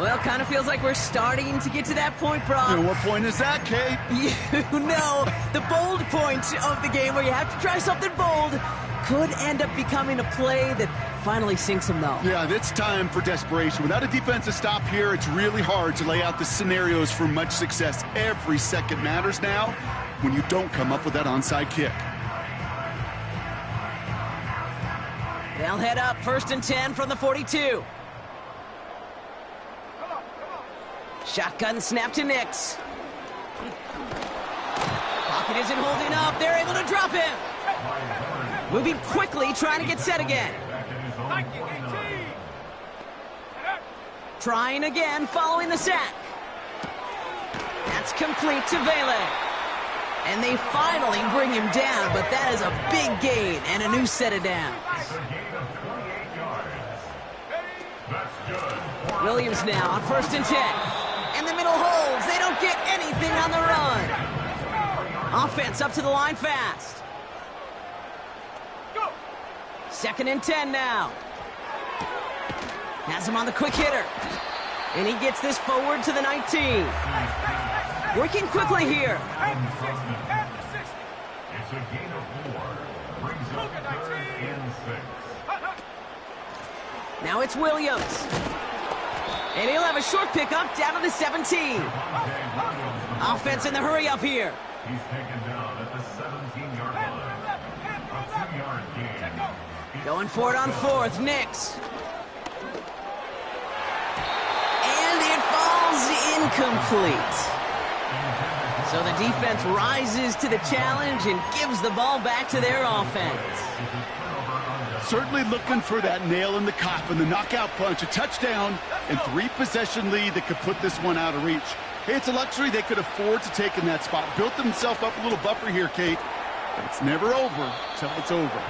Well, kind of feels like we're starting to get to that point, Brock. And what point is that, Kate? You know, the bold point of the game where you have to try something bold could end up becoming a play that finally sinks him, though. Yeah, it's time for desperation. Without a defensive stop here, it's really hard to lay out the scenarios for much success. Every second matters now when you don't come up with that onside kick. They'll head up 1st and 10 from the 42. Shotgun snap to Nix. Pocket isn't holding up. They're able to drop him. Moving quickly, trying to get set again. Trying again, following the sack. That's complete to Vele. And they finally bring him down, but that is a big gain and a new set of downs. Williams now on 1st and 10. And the middle holds. They don't get anything on the run. Offense up to the line fast. 2nd and 10 now. Has him on the quick hitter. And he gets this forward to the 19. Working quickly here. It's a gain of 4. Brings up 3rd and 6. Now it's Williams. And he'll have a short pickup down to the 17. Offense in the hurry up here. He's taken down at the 17-yard line. A 2-yard gain. Going for it on 4th, Nix. And it falls incomplete. So the defense rises to the challenge and gives the ball back to their offense. Certainly looking for that nail in the coffin, the knockout punch, a touchdown, and 3-possession lead that could put this one out of reach. Hey, it's a luxury they could afford to take in that spot. Built themselves up a little buffer here, Kate. But it's never over till it's over.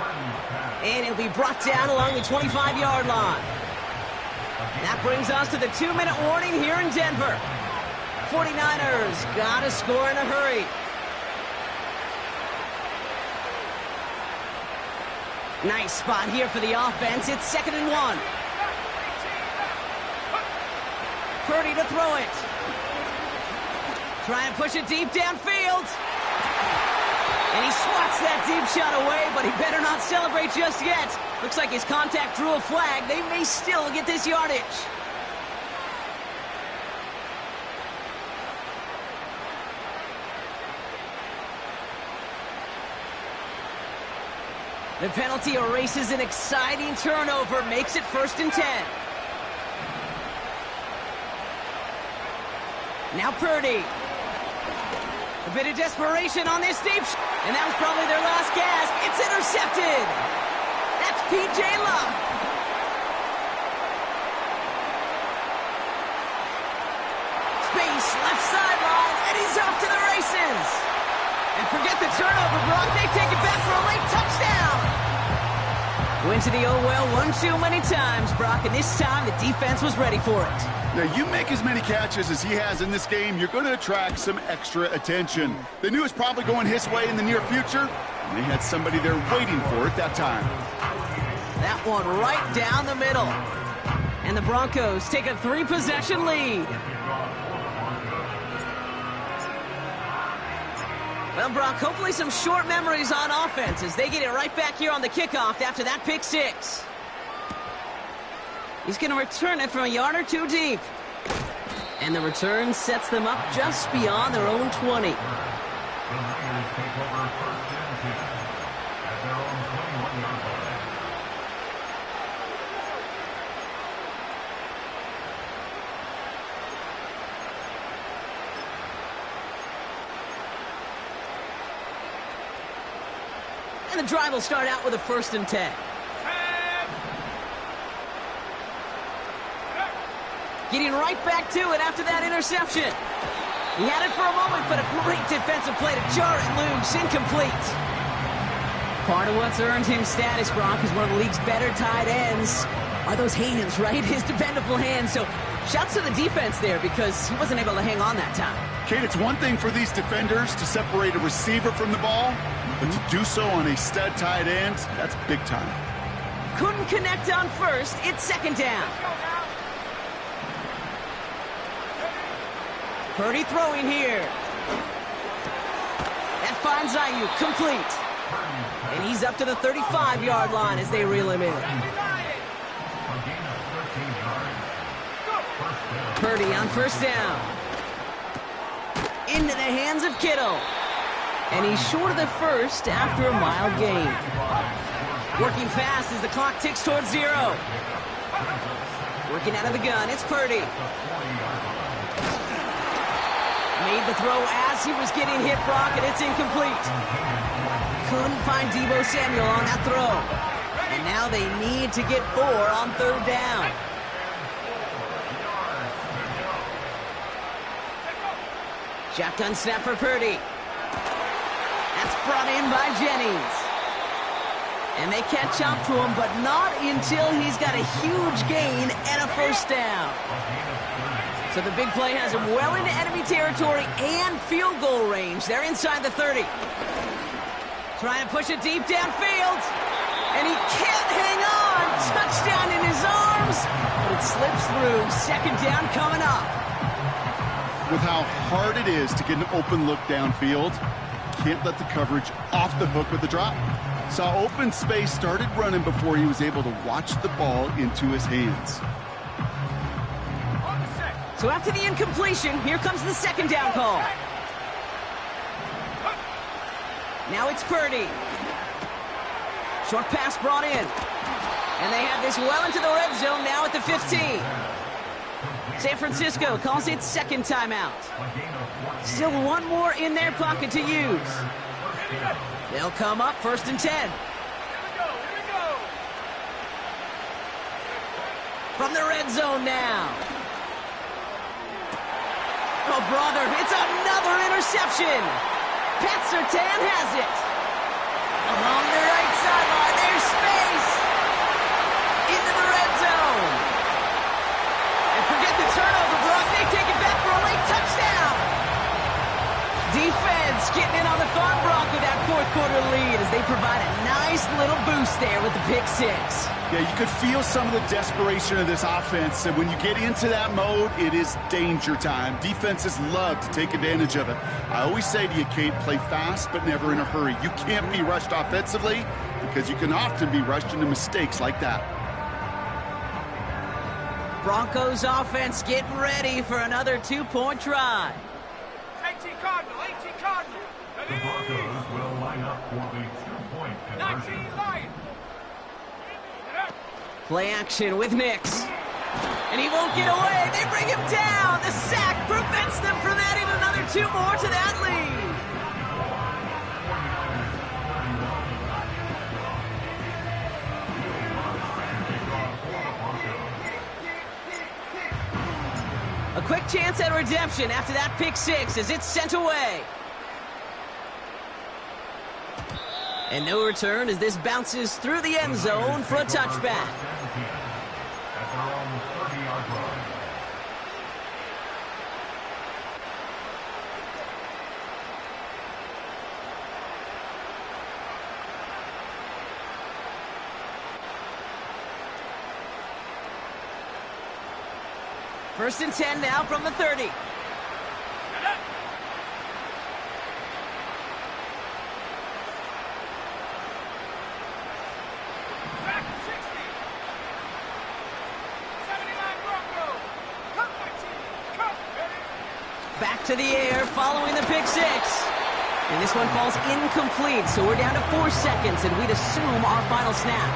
And it'll be brought down along the 25-yard line. That brings us to the 2-minute warning here in Denver. 49ers got to score in a hurry. Nice spot here for the offense. It's 2nd and 1. Purdy to throw it. Trying to push it deep downfield. And he swats that deep shot away, but he better not celebrate just yet. Looks like his contact drew a flag. They may still get this yardage. The penalty erases an exciting turnover, makes it 1st and 10. Now Purdy. A bit of desperation on this deep shot. And that was probably their last gasp. It's intercepted. That's P.J. Luck. Space, left sideline, and he's off to the races. And forget the turnover, Brock. They take it back for a late touchdown. Went to the oh well one too many times, Brock, and this time the defense was ready for it. Now, you make as many catches as he has in this game, you're going to attract some extra attention. They knew it was probably going his way in the near future, and they had somebody there waiting for it that time. That one right down the middle. And the Broncos take a 3-possession lead. Well, Brock, hopefully some short memories on offense as they get it right back here on the kickoff after that pick 6. He's going to return it from a yard or two deep. And the return sets them up just beyond their own 20. The Niners take over 1st and 10 at their own 21-yard line. And the drive will start out with a 1st and 10. Getting right back to it after that interception. He had it for a moment, but a great defensive play to jar it loose. Incomplete. Part of what's earned him status, Brock, is one of the league's better tight ends. Are those hands, right? His dependable hands. So shouts to the defense there because he wasn't able to hang on that time. Kate, it's one thing for these defenders to separate a receiver from the ball, but to do so on a stud tight end, that's big time. Couldn't connect on 1st. It's 2nd down. Purdy throwing here. That finds Ayuk, complete. And he's up to the 35-yard line as they reel him in. Purdy on 1st down. Into the hands of Kittle. And he's short of the 1st after a mild gain. Working fast as the clock ticks towards 0. Working out of the gun, it's Purdy. Made the throw as he was getting hit, Brock, and it's incomplete. Couldn't find Deebo Samuel on that throw. And now they need to get 4 on 3rd down. Shotgun snap for Purdy. That's brought in by Jennings. And they catch up to him, but not until he's got a huge gain and a 1st down. So the big play has him well into enemy territory and field goal range. They're inside the 30. Trying to push it deep downfield. And he can't hang on. Touchdown in his arms. But it slips through. 2nd down coming up. With how hard it is to get an open look downfield, can't let the coverage off the hook with the drop. Saw open space, started running before he was able to watch the ball into his hands. So after the incompletion, here comes the 2nd down call. Now it's Purdy. Short pass brought in. And they have this well into the red zone now at the 15. San Francisco calls it 2nd timeout. Still one more in their pocket to use. They'll come up 1st and 10. From the red zone now. Oh, brother, it's another interception. Pat Surtain has it. Along the right sideline, there's space. Into the red zone. And forget the turnover, Brock. They take it back for a late touchdown. Defense getting in on the fun, Brock, with that 4th quarter lead as they provide a nice little boost there with the pick 6. Yeah, you could feel some of the desperation of this offense, and when you get into that mode, it is danger time. Defenses love to take advantage of it. I always say to you, Kate, play fast but never in a hurry. You can't be rushed offensively because you can often be rushed into mistakes like that. Broncos offense getting ready for another 2-point try. 18 Cardinal, 18 Cardinal. The Broncos will line up for the 2-point conversion. 19 Lions. Play action with Nix. And he won't get away. They bring him down. The sack prevents them from adding another 2 more to that lead. A quick chance at redemption after that pick 6 as it's sent away. And no return as this bounces through the end zone for a touchback. At their own 30-yard line. First and 10 now from the 30. Back to the air following the pick six. And this one falls incomplete, so we're down to 4 seconds, and we'd assume our final snap.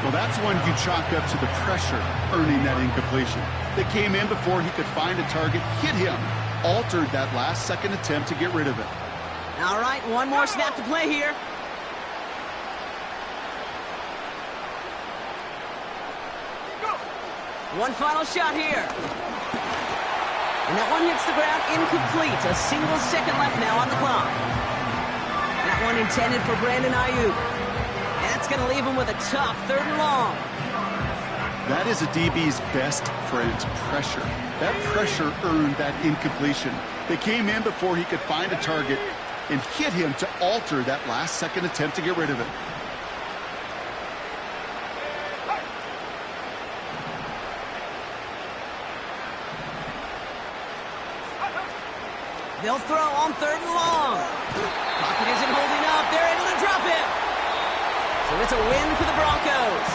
Well, that's one you chalk up to the pressure earning that incompletion. They came in before he could find a target, hit him, altered that last second attempt to get rid of it. All right, one more snap to play here. One final shot here. And that one hits the ground incomplete. A single second left now on the clock. That one intended for Brandon Ayuk. And that's going to leave him with a tough 3rd and long. That is a DB's best friend, pressure. That pressure earned that incompletion. They came in before he could find a target and hit him to alter that last second attempt to get rid of it. They'll throw on 3rd and long. Pocket isn't holding up. They're able to drop him. So it's a win for the Broncos.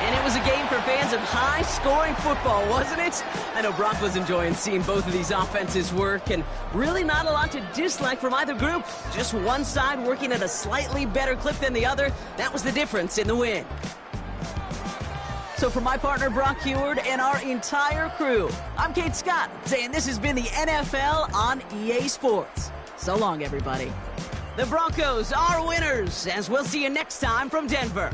And it was a game for fans of high-scoring football, wasn't it? I know Brock was enjoying seeing both of these offenses work, and really not a lot to dislike from either group. Just one side working at a slightly better clip than the other. That was the difference in the win. So for my partner, Brock Heward, and our entire crew, I'm Kate Scott, saying this has been the NFL on EA Sports. So long, everybody. The Broncos are winners, as we'll see you next time from Denver.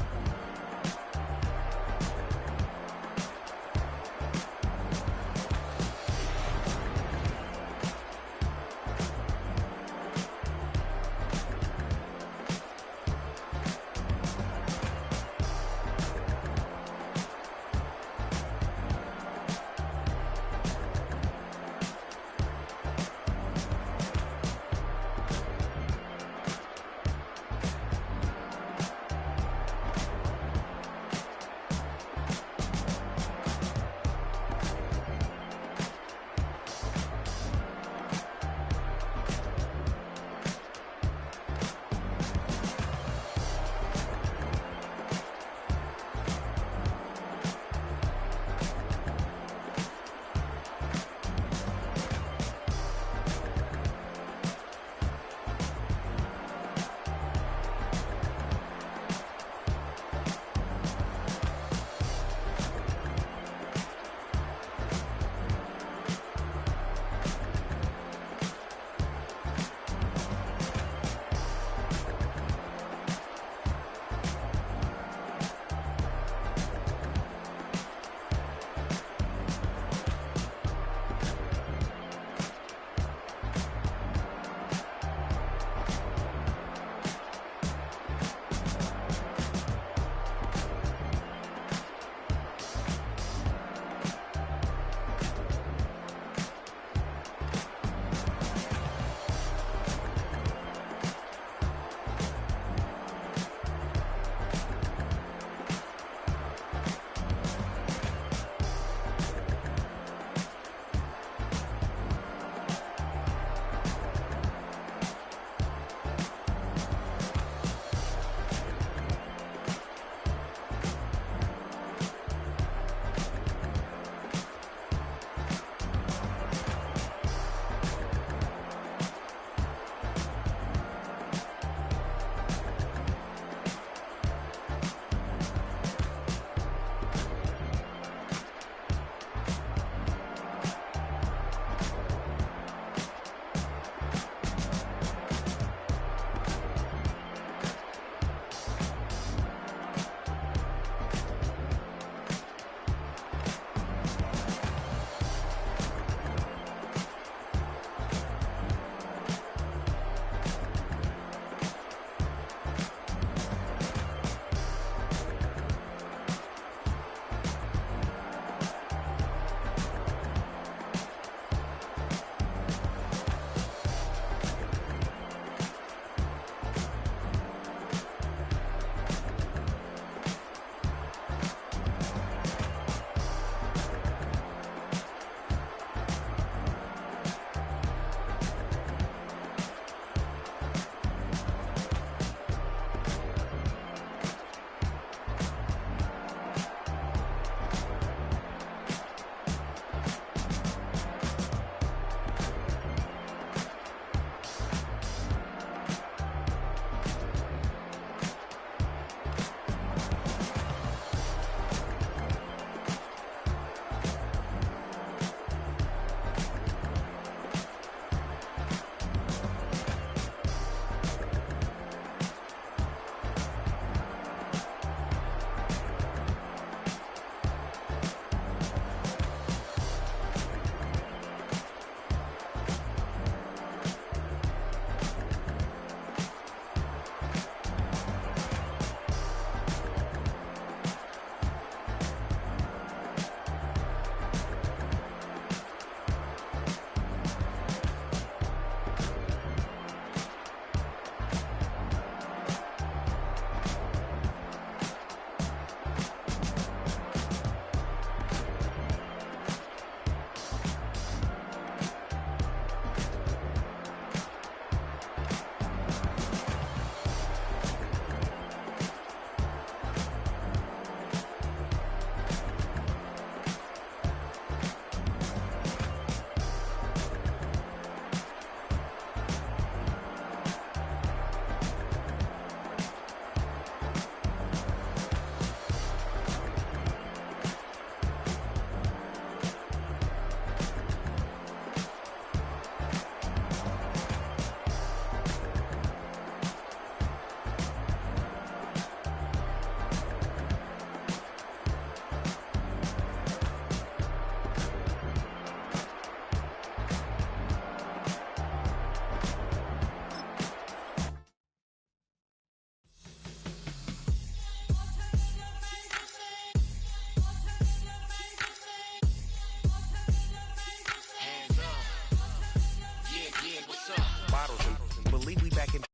bottles and believe we back in